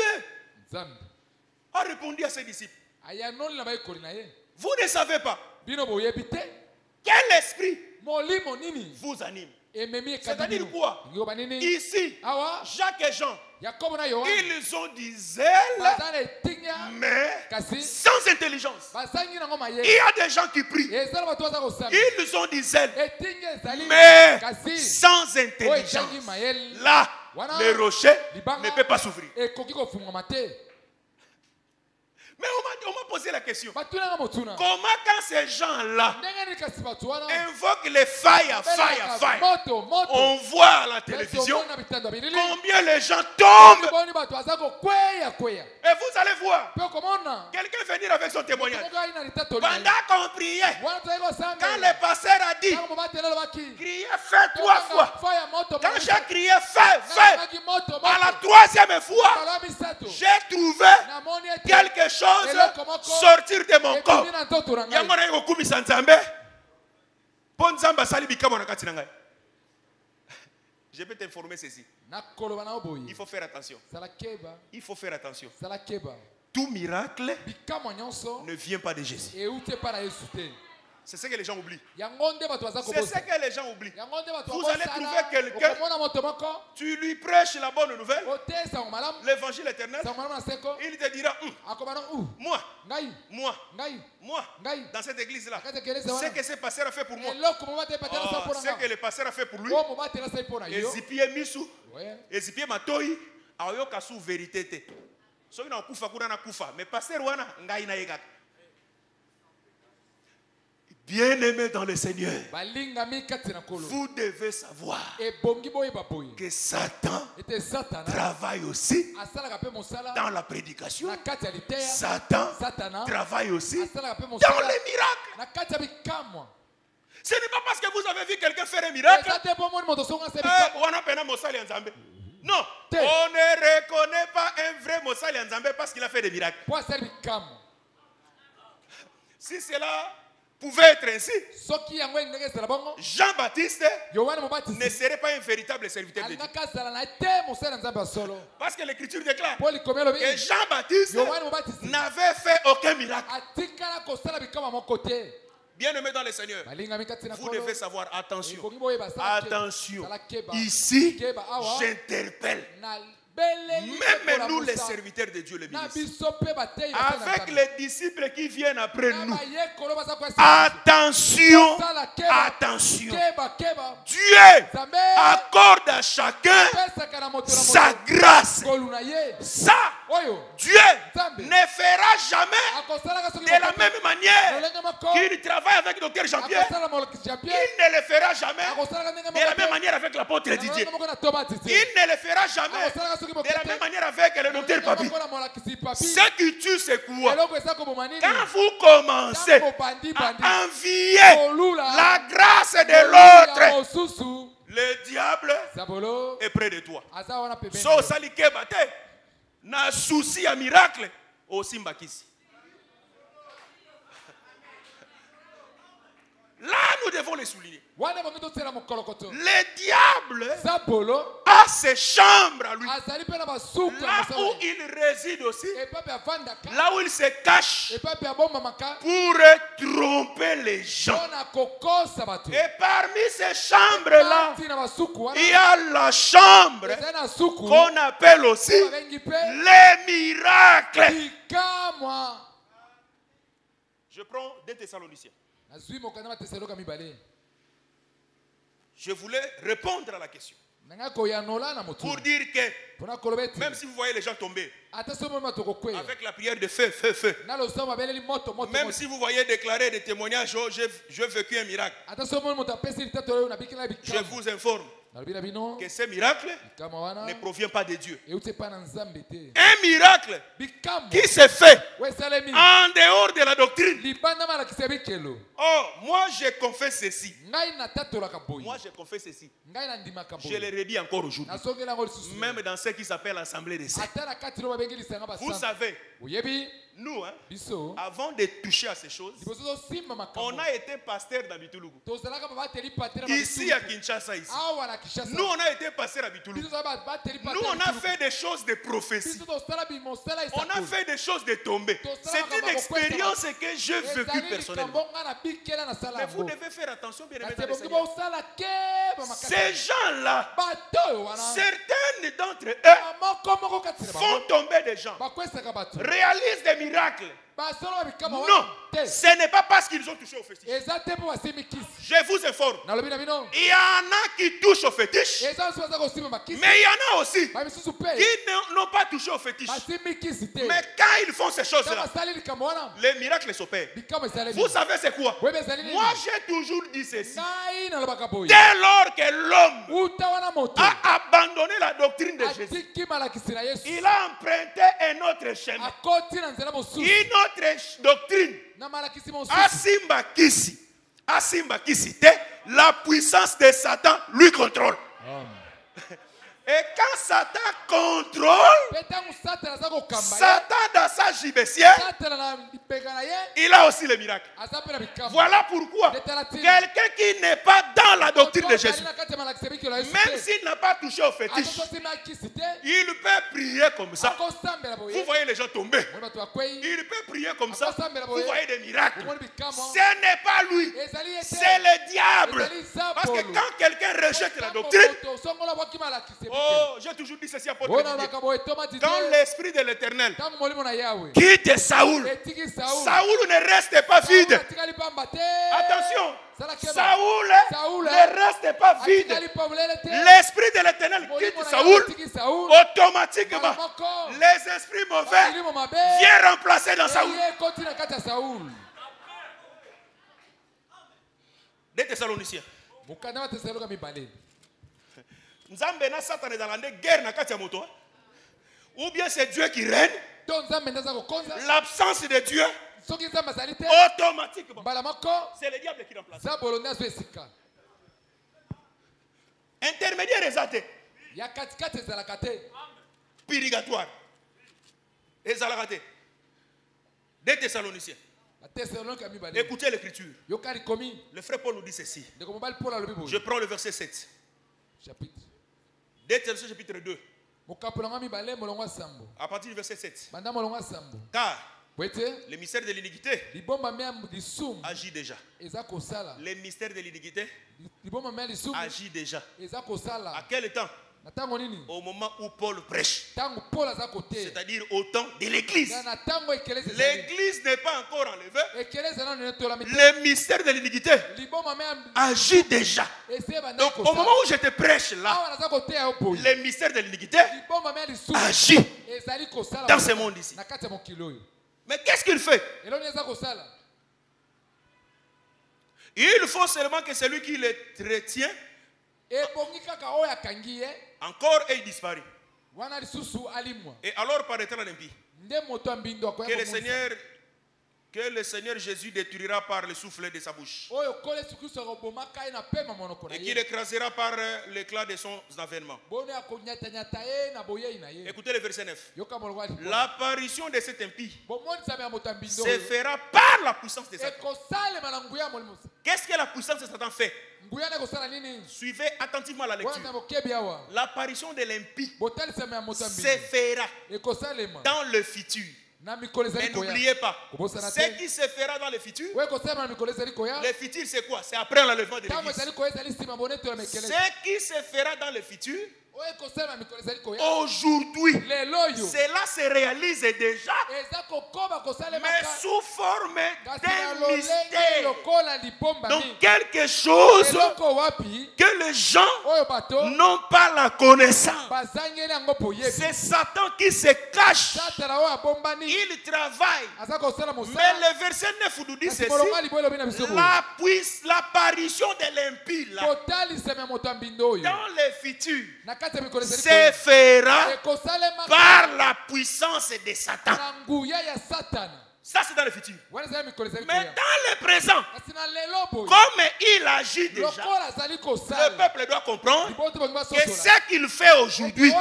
a répondu à ses disciples. Vous ne savez pas quel esprit vous anime. C'est-à-dire quoi? Ici, Jacques et Jean, ils ont du zèle, mais sans intelligence. Il y a des gens qui prient. Ils ont du zèle, mais sans intelligence. Là, le rocher ne peut pas s'ouvrir. Mais on m'a posé la question. Comment quand ces gens-là invoquent les fire, on voit à la télévision combien les gens tombent. Et vous allez voir quelqu'un venir avec son témoignage. Pendant qu'on priait, quand le pasteur a dit criez feu 3 fois, quand j'ai crié feu, à la 3e fois, j'ai trouvé quelque chose sortir de mon corps. Je peux t'informer ceci. Il faut faire attention. Tout miracle ne vient pas de Jésus. C'est ce que les gens oublient. Vous allez trouver quelqu'un, tu lui prêches la bonne nouvelle, l'évangile éternel, il te dira, moi, dans cette église-là, ce que ce pasteur a fait pour moi, ce que le pasteur a fait pour lui, Ezipie Misu, Ezipie Matoi, aoyoka sous vérité. Soki na kufa kuna na kufa, mais pasteur wana ngai na yeka. Bien-aimés dans le Seigneur, vous devez savoir que Satan travaille aussi dans la prédication. Satan travaille aussi dans les miracles. Ce n'est pas parce que vous avez vu quelqu'un faire un miracle. Non, on ne reconnaît pas un vrai Moussali Nzambe parce qu'il a fait des miracles. Si cela pouvait être ainsi, Jean-Baptiste ne serait pas un véritable serviteur de Dieu. Parce que l'Écriture déclare que Jean-Baptiste n'avait fait aucun miracle. Bien-aimés dans le Seigneur, vous devez savoir, attention, attention, ici, j'interpelle. Même nous les serviteurs de Dieu, les ministres, avec les disciples qui viennent après nous, attention, attention, Dieu accorde à chacun sa grâce. Ça, Dieu ne fera jamais de la même manière qu'il travaille avec Dr Jean-Pierre, il ne le fera jamais de la même manière avec l'apôtre Didier, il ne le fera jamais de la même manière avec le docteur Papi. Ce qui tue, c'est quoi? Quand vous commencez à envier la grâce de l'autre, le diable est près de toi. So salike bate na souci à miracle aussi mbakisi. Là, nous devons les souligner. Le diable a ses chambres à lui. Là où il réside aussi. Là où il se cache pour tromper les gens. Et parmi ces chambres-là, il y a la chambre qu'on appelle aussi les miracles. Je prends 2 Thessaloniciens. Je voulais répondre à la question. Pour dire que même si vous voyez les gens tomber avec la prière de feu, feu, feu, même si vous voyez déclarer des témoignages, oh, j'ai vécu un miracle, je vous informe que ce miracle ne provient pas de Dieu. Un miracle qui se fait en dehors de la doctrine. Oh, moi je confesse ceci. Moi je confesse ceci. Je le redis encore aujourd'hui. Même dans ce qui s'appelle l'Assemblée des Saints. Vous savez, nous, avant de toucher à ces choses, on a été pasteur dans Bitulugu. Ici à Kinshasa, ici. Nous, on a été pasteur à Bitulugu. Nous, on a fait des choses de prophétie. On a fait des choses de tomber. C'est une expérience que j'ai vécue personnellement. Mais vous devez faire attention, bien évidemment. Ces gens-là, certaines d'entre eux font tomber des gens, réalisent des miracles. Non, ce n'est pas parce qu'ils ont touché au fétiche. Je vous informe. Il y en a qui touchent au fétiche, mais il y en a aussi qui n'ont pas touché au fétiche. Mais quand ils font ces choses-là, les miracles s'opèrent. Vous savez c'est quoi? Moi j'ai toujours dit ceci. Dès lors que l'homme a abandonné la doctrine de Jésus, il a emprunté un autre chemin, une autre doctrine. Asimba Kisi, la puissance de Satan lui contrôle. Et quand Satan contrôle, Satan dans sa gibecière, il a aussi les miracles. Voilà pourquoi quelqu'un qui n'est pas dans la doctrine de Jésus, même s'il n'a pas touché au fétiche, il peut prier comme ça. Vous voyez les gens tomber. Il peut prier comme ça. Vous voyez des miracles. Ce n'est pas lui, c'est le diable. Parce que quand quelqu'un rejette la doctrine, oh, j'ai toujours dit ceci à Paul. Quand l'esprit de l'Éternel quitte Saoul, Saoul ne reste pas vide. Attention, Saoul ne reste pas vide. L'esprit de l'Éternel quitte Saoul, automatiquement les esprits mauvais viennent remplacer dans Saoul. Des Thessaloniciens. Nzambe na Satan est dans la guerre na kati ya moto. Ou bien c'est Dieu qui règne. L'absence de Dieu. Automatiquement. C'est le diable qui remplace. Intermédiaire exalté. Purgatoire. Exalté. Des Thessaloniciens. Écoutez l'écriture. Le frère Paul nous dit ceci. Je prends le verset 7. Des Thessaloniciens chapitre 2. À partir du verset 7. Car le mystère de l'iniquité agit déjà. Le mystère de l'iniquité agit déjà. À quel temps? Au moment où Paul prêche. C'est-à-dire au temps de l'église. L'église n'est pas encore enlevée. Le mystère de l'iniquité agit déjà. Donc au moment où je te prêche là, le mystère de l'iniquité agit dans ce monde ici. Mais qu'est-ce qu'il fait? Il faut seulement que celui qui le retient encore est disparu. Et alors paraîtra l'impie. Que le Seigneur Jésus détruira par le souffle de sa bouche. Et qu'il écrasera par l'éclat de son avènement. Écoutez le verset 9. L'apparition de cet impie se fera par la puissance de Satan. Qu'est-ce que la puissance de Satan fait? Suivez attentivement la lecture. L'apparition de l'impie se fera dans le futur. Mais n'oubliez pas, ce qui se fera dans le futur, le futur c'est quoi? C'est après l'enlèvement de l'église. Ce qui se fera dans le futur, aujourd'hui, cela se réalise déjà, mais sous forme d'un mystère. Donc quelque chose que les gens n'ont pas la connaissance. C'est Satan qui se cache. Il travaille. Mais le verset 9 nous dit ceci. L'apparition de l'impie dans le futur se fera par la puissance de Satan. Ça c'est dans le futur. Mais dans le présent, comme il agit déjà, le peuple doit comprendre que ce qu'il fait aujourd'hui,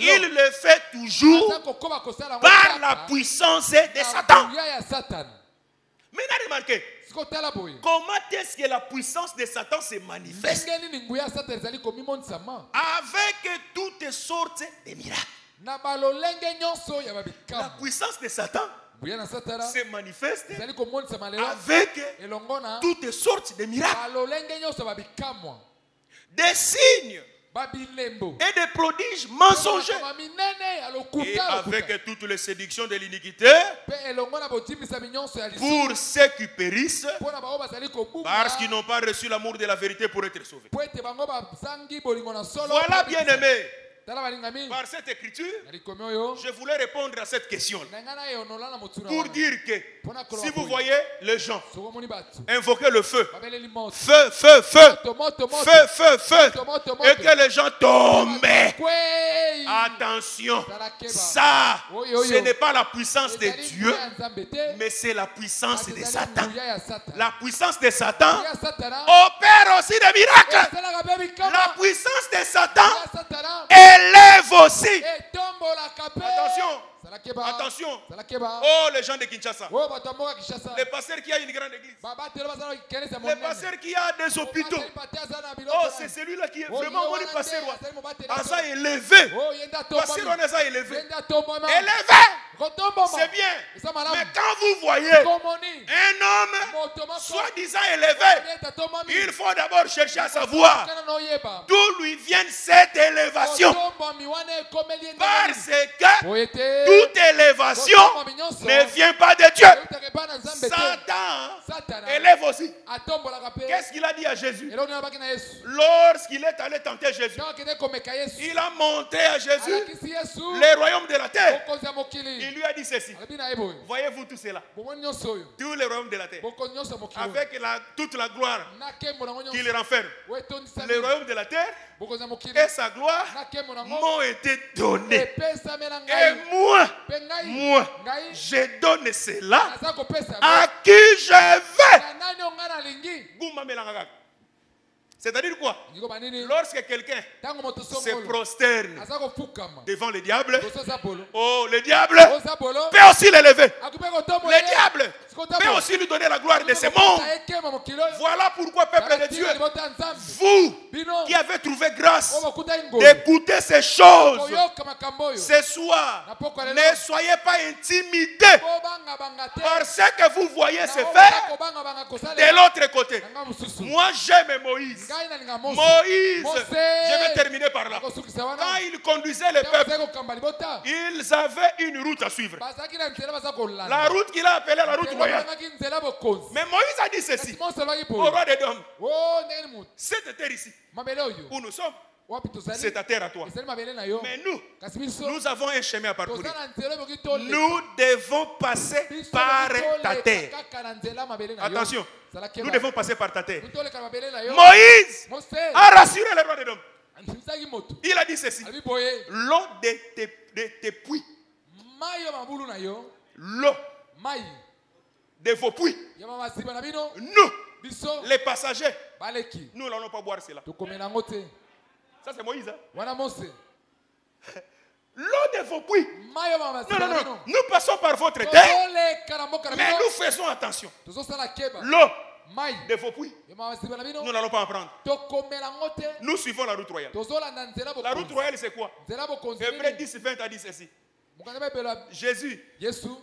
il le fait toujours par la puissance de Satan. Maintenant remarquez, comment est-ce que la puissance de Satan se manifeste? Avec toutes sortes de miracles. La puissance de Satan se manifeste avec toutes sortes de miracles, des signes et des prodiges mensongers, et avec toutes les séductions de l'iniquité pour ceux qui périssent, parce qu'ils n'ont pas reçu l'amour de la vérité pour être sauvés. Voilà, bien-aimés, par cette écriture, je voulais répondre à cette question pour dire que si vous voyez les gens invoquer le feu, feu, feu, feu, feu, feu, feu, et que les gens tombent, attention, ça, ce n'est pas la puissance de Dieu, mais c'est la puissance de Satan. La puissance de Satan opère aussi des miracles. La puissance de Satan élève aussi. Attention. Attention. Oh, les gens de Kinshasa. Les pasteurs qui a une grande église. Les pasteurs qui a des hôpitaux. Oh, c'est celui-là qui est vraiment mon pasteur. Asa élevé. Pasteur Asa élevé. Élevé. C'est bien. Mais quand vous voyez un homme soi-disant élevé, il faut d'abord chercher à savoir d'où lui vient cette élévation. Parce que toute élévation ne vient pas de Dieu. Satan élève aussi aussi. Qu'est-ce qu'il a dit à Jésus? Lorsqu'il est allé tenter Jésus, il a monté à Jésus les royaumes de la terre. Il lui a dit ceci. Voyez-vous tout cela? Tous les royaumes de la terre. Avec toute la gloire qu'il renferme. Les royaumes de la terre et sa gloire m'ont été donnés. Et moi, je donne cela à qui je veux. C'est-à-dire quoi? Lorsque quelqu'un se prosterne devant le diable, oh, le diable peut aussi l'élever. Le diable peut aussi lui donner la gloire de ce monde. Voilà pourquoi, peuple de Dieu, vous qui avez trouvé grâce d'écouter ces choses ce soir, ne soyez pas intimidés par ce que vous voyez se faire de l'autre côté. Moi, j'aime Moïse. Moïse, je vais terminer par là. Quand il conduisait le peuple, ils avaient une route à suivre. La route qu'il a appelée la route royale. Mais Moïse a dit ceci au roi des dômes. Cette terre ici, où nous sommes, c'est ta terre à toi. Mais nous avons un chemin à parcourir. Nous devons passer par ta terre. Attention, nous devons passer par ta terre. Moïse a rassuré le roi des dômes. Il a dit ceci. L'eau de tes puits, l'eau de vos puits, nous, les passagers, nous n'allons pas boire cela. Ça c'est Moïse. L'eau de vos puits. Non. Nous passons par votre terre. Mais nous faisons attention. L'eau de vos puits, nous n'allons pas en prendre. Nous suivons la route royale. La route royale, c'est quoi? Hébreux 10, 20 a dit ceci. Jésus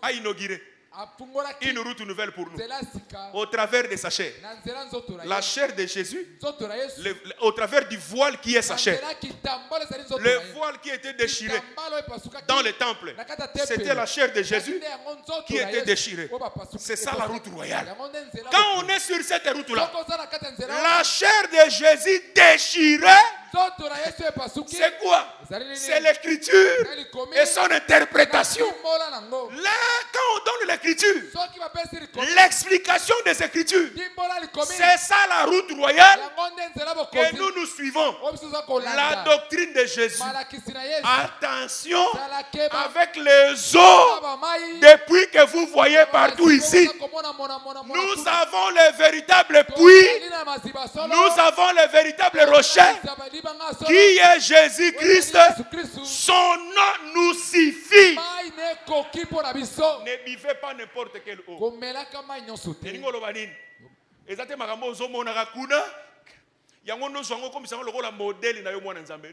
a inauguré une route nouvelle pour nous au travers de sa chair. La chair de Jésus, au travers du voile qui est sa chair. Le voile qui était déchiré dans le temple, c'était la chair de Jésus qui était déchirée. C'est ça la route royale. Quand on est sur cette route-là, la chair de Jésus déchirée, c'est quoi? C'est l'écriture et son interprétation. Là, quand on donne l'écriture, l'explication des écritures, c'est ça la route royale que nous suivons. La doctrine de Jésus. Attention avec les eaux depuis que vous voyez partout ici. Nous avons le véritable puits. Nous avons le véritable rocher qui est Jésus-Christ. Son nom nous suffit. Ne buvez pas n'importe quelle eau.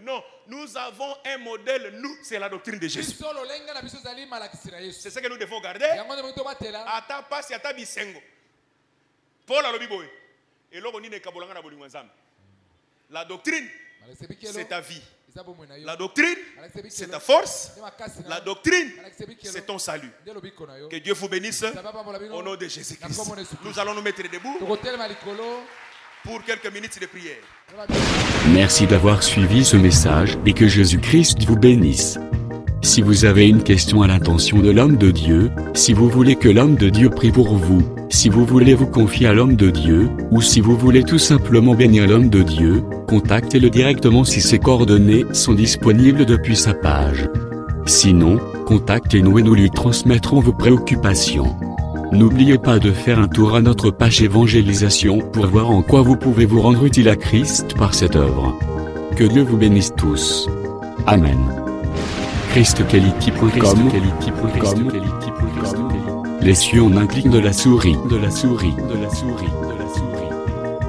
Non, nous avons un modèle, nous, c'est la doctrine de Jésus. C'est ce que nous devons garder. La doctrine, c'est ta vie. La doctrine, c'est ta force. La doctrine, c'est ton salut. Que Dieu vous bénisse au nom de Jésus-Christ. Nous allons nous mettre debout pour quelques minutes de prière. Merci d'avoir suivi ce message et que Jésus-Christ vous bénisse. Si vous avez une question à l'intention de l'homme de Dieu, si vous voulez que l'homme de Dieu prie pour vous, si vous voulez vous confier à l'homme de Dieu, ou si vous voulez tout simplement bénir l'homme de Dieu, contactez-le directement si ses coordonnées sont disponibles depuis sa page. Sinon, contactez-nous et nous lui transmettrons vos préoccupations. N'oubliez pas de faire un tour à notre page évangélisation pour voir en quoi vous pouvez vous rendre utile à Christ par cette œuvre. Que Dieu vous bénisse tous. Amen. ChristQuality.com. Les cieux en un clic de la souris.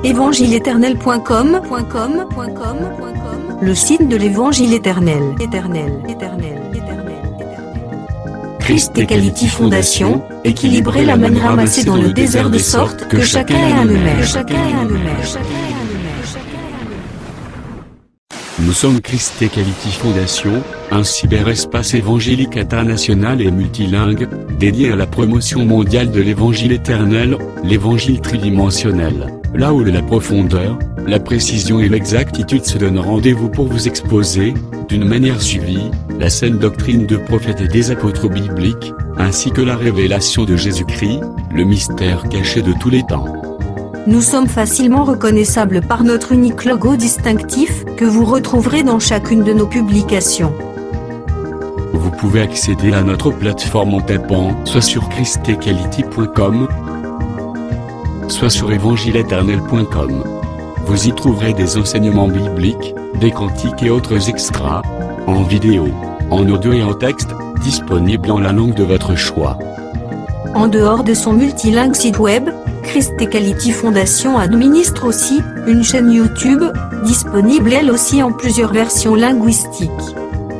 Évangile-éternel.com, le site de l'évangile éternel. Christ Equality Fondation, équilibrer la manne ramassée dans le désert de sorte que chacun ait un numère. Nous sommes Christ Equality Fondation, un cyberespace évangélique international et multilingue, dédié à la promotion mondiale de l'évangile éternel, l'évangile tridimensionnel, là où la profondeur, la précision et l'exactitude se donnent rendez-vous pour vous exposer, d'une manière suivie, la saine doctrine de prophètes et des apôtres bibliques, ainsi que la révélation de Jésus-Christ, le mystère caché de tous les temps. Nous sommes facilement reconnaissables par notre unique logo distinctif, que vous retrouverez dans chacune de nos publications. Vous pouvez accéder à notre plateforme en tapant soit sur christequality.com, soit sur evangileeternel.com. Vous y trouverez des enseignements bibliques, des cantiques et autres extras, en vidéo, en audio et en texte, disponibles en la langue de votre choix. En dehors de son multilingue site web, Christ Equality Foundation administre aussi une chaîne YouTube, disponible elle aussi en plusieurs versions linguistiques.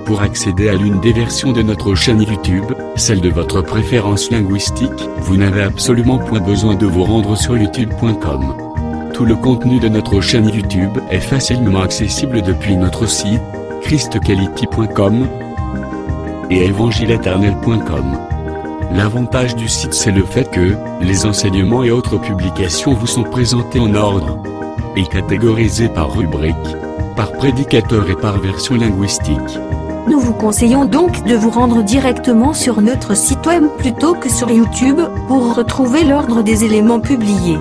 Pour accéder à l'une des versions de notre chaîne YouTube, celle de votre préférence linguistique, vous n'avez absolument point besoin de vous rendre sur youtube.com. Tout le contenu de notre chaîne YouTube est facilement accessible depuis notre site, christequality.com et evangileeternel.com. L'avantage du site, c'est le fait que les enseignements et autres publications vous sont présentés en ordre et catégorisés par rubrique, par prédicateur et par version linguistique. Nous vous conseillons donc de vous rendre directement sur notre site web plutôt que sur YouTube pour retrouver l'ordre des éléments publiés.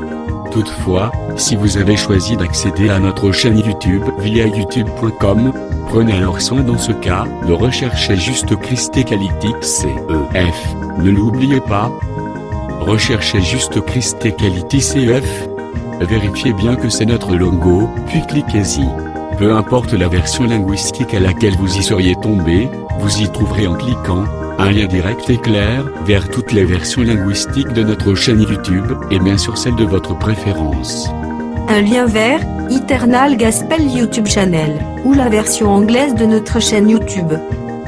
Toutefois, si vous avez choisi d'accéder à notre chaîne YouTube via youtube.com, prenez alors soin dans ce cas de rechercher juste Christ Equality CEF. Ne l'oubliez pas. Recherchez juste Christ Equality CEF. Vérifiez bien que c'est notre logo, puis cliquez-y. Peu importe la version linguistique à laquelle vous y seriez tombé, vous y trouverez en cliquant un lien direct et clair vers toutes les versions linguistiques de notre chaîne YouTube et bien sûr celle de votre préférence. Un lien vers Eternal Gospel YouTube Channel ou la version anglaise de notre chaîne YouTube.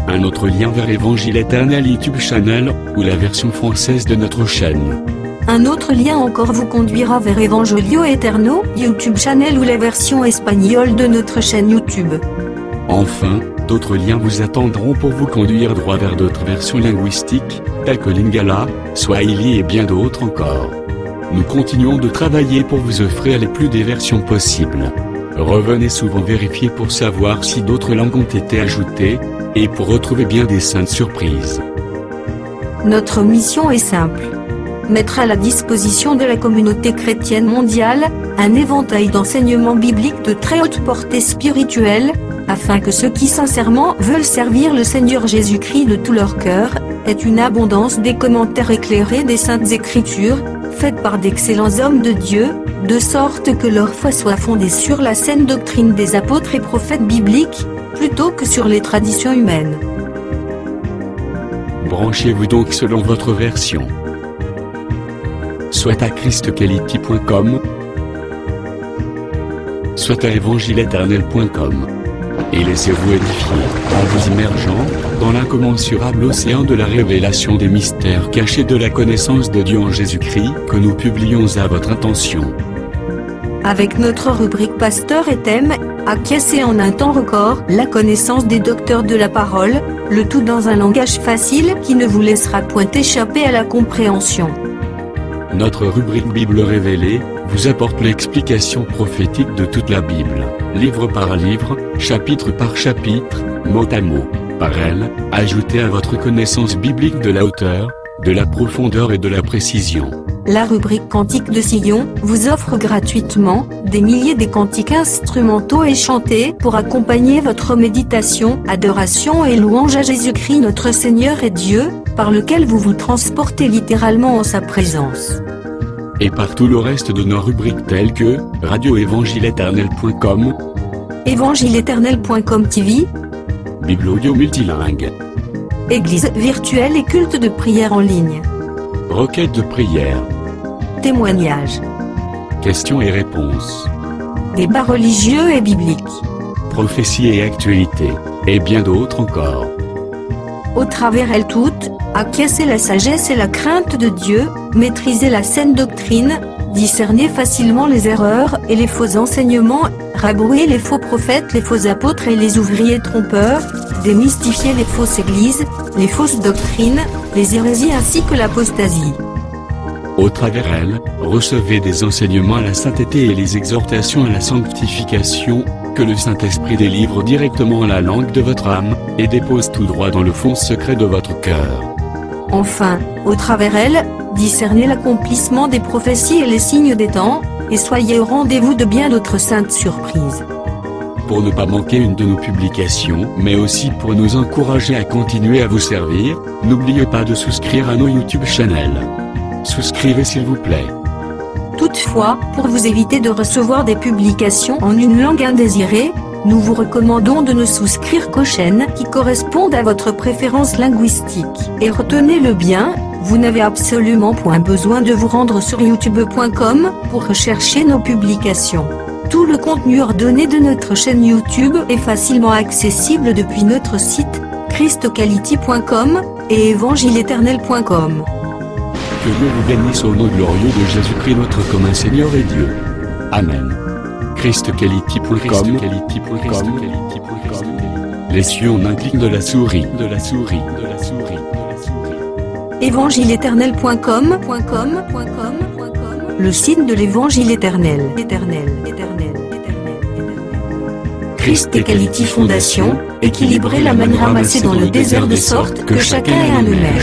Un autre lien vers Évangile Éternel YouTube Channel ou la version française de notre chaîne. Un autre lien encore vous conduira vers Evangelio Eterno YouTube Channel ou la version espagnole de notre chaîne YouTube. Enfin, d'autres liens vous attendront pour vous conduire droit vers d'autres versions linguistiques, telles que Lingala, Swahili et bien d'autres encore. Nous continuons de travailler pour vous offrir les plus des versions possibles. Revenez souvent vérifier pour savoir si d'autres langues ont été ajoutées, et pour retrouver bien des saintes surprises. Notre mission est simple. Mettre à la disposition de la communauté chrétienne mondiale, un éventail d'enseignements bibliques de très haute portée spirituelle, afin que ceux qui sincèrement veulent servir le Seigneur Jésus-Christ de tout leur cœur, aient une abondance des commentaires éclairés des Saintes Écritures, faites par d'excellents hommes de Dieu, de sorte que leur foi soit fondée sur la saine doctrine des apôtres et prophètes bibliques, plutôt que sur les traditions humaines. Branchez-vous donc selon votre version. Soit à christequality.com, soit à evangileeternel.com. Et laissez-vous édifier, en vous immergeant dans l'incommensurable océan de la révélation des mystères cachés de la connaissance de Dieu en Jésus-Christ que nous publions à votre intention. Avec notre rubrique Pasteur et thème, acquiescer en un temps record la connaissance des docteurs de la parole, le tout dans un langage facile qui ne vous laissera point échapper à la compréhension. Notre rubrique Bible révélée vous apporte l'explication prophétique de toute la Bible, livre par livre, chapitre par chapitre, mot à mot. Par elle, ajoutez à votre connaissance biblique de la hauteur, de la profondeur et de la précision. La rubrique Cantique de Sion vous offre gratuitement des milliers de cantiques instrumentaux et chantés pour accompagner votre méditation, adoration et louange à Jésus-Christ notre Seigneur et Dieu, par lequel vous vous transportez littéralement en sa présence. Et par tout le reste de nos rubriques telles que radioevangileeternel.com, evangileeternel.com TV, Bible audio multilingue, Église virtuelle et culte de prière en ligne, requête de prière, témoignages, questions et réponses, débats religieux et bibliques, prophéties et actualités, et bien d'autres encore. Au travers elles toutes, acquiescer la sagesse et la crainte de Dieu, maîtriser la saine doctrine, discerner facilement les erreurs et les faux enseignements, rabrouer les faux prophètes, les faux apôtres et les ouvriers trompeurs, démystifier les fausses églises, les fausses doctrines, les hérésies ainsi que l'apostasie. Au travers elles, recevez des enseignements à la sainteté et les exhortations à la sanctification, que le Saint-Esprit délivre directement la langue de votre âme, et dépose tout droit dans le fond secret de votre cœur. Enfin, au travers elles, discernez l'accomplissement des prophéties et les signes des temps, et soyez au rendez-vous de bien d'autres saintes surprises. Pour ne pas manquer une de nos publications, mais aussi pour nous encourager à continuer à vous servir, n'oubliez pas de souscrire à nos YouTube channels. Souscrivez s'il vous plaît. Toutefois, pour vous éviter de recevoir des publications en une langue indésirée, nous vous recommandons de ne souscrire qu'aux chaînes qui correspondent à votre préférence linguistique. Et retenez-le bien, vous n'avez absolument point besoin de vous rendre sur youtube.com pour rechercher nos publications. Tout le contenu ordonné de notre chaîne YouTube est facilement accessible depuis notre site, christquality.com, et evangileeternel.com. Que Dieu vous bénisse au nom glorieux de Jésus-Christ notre commun Seigneur et Dieu. Amen. christquality.com. Les cieux en un clic de la souris. Evangileeternel.com, le site de l'Évangile éternel. Christ Equality Fondation, équilibrer la manne ramassée dans le désert de sorte que chacun ait un numéro.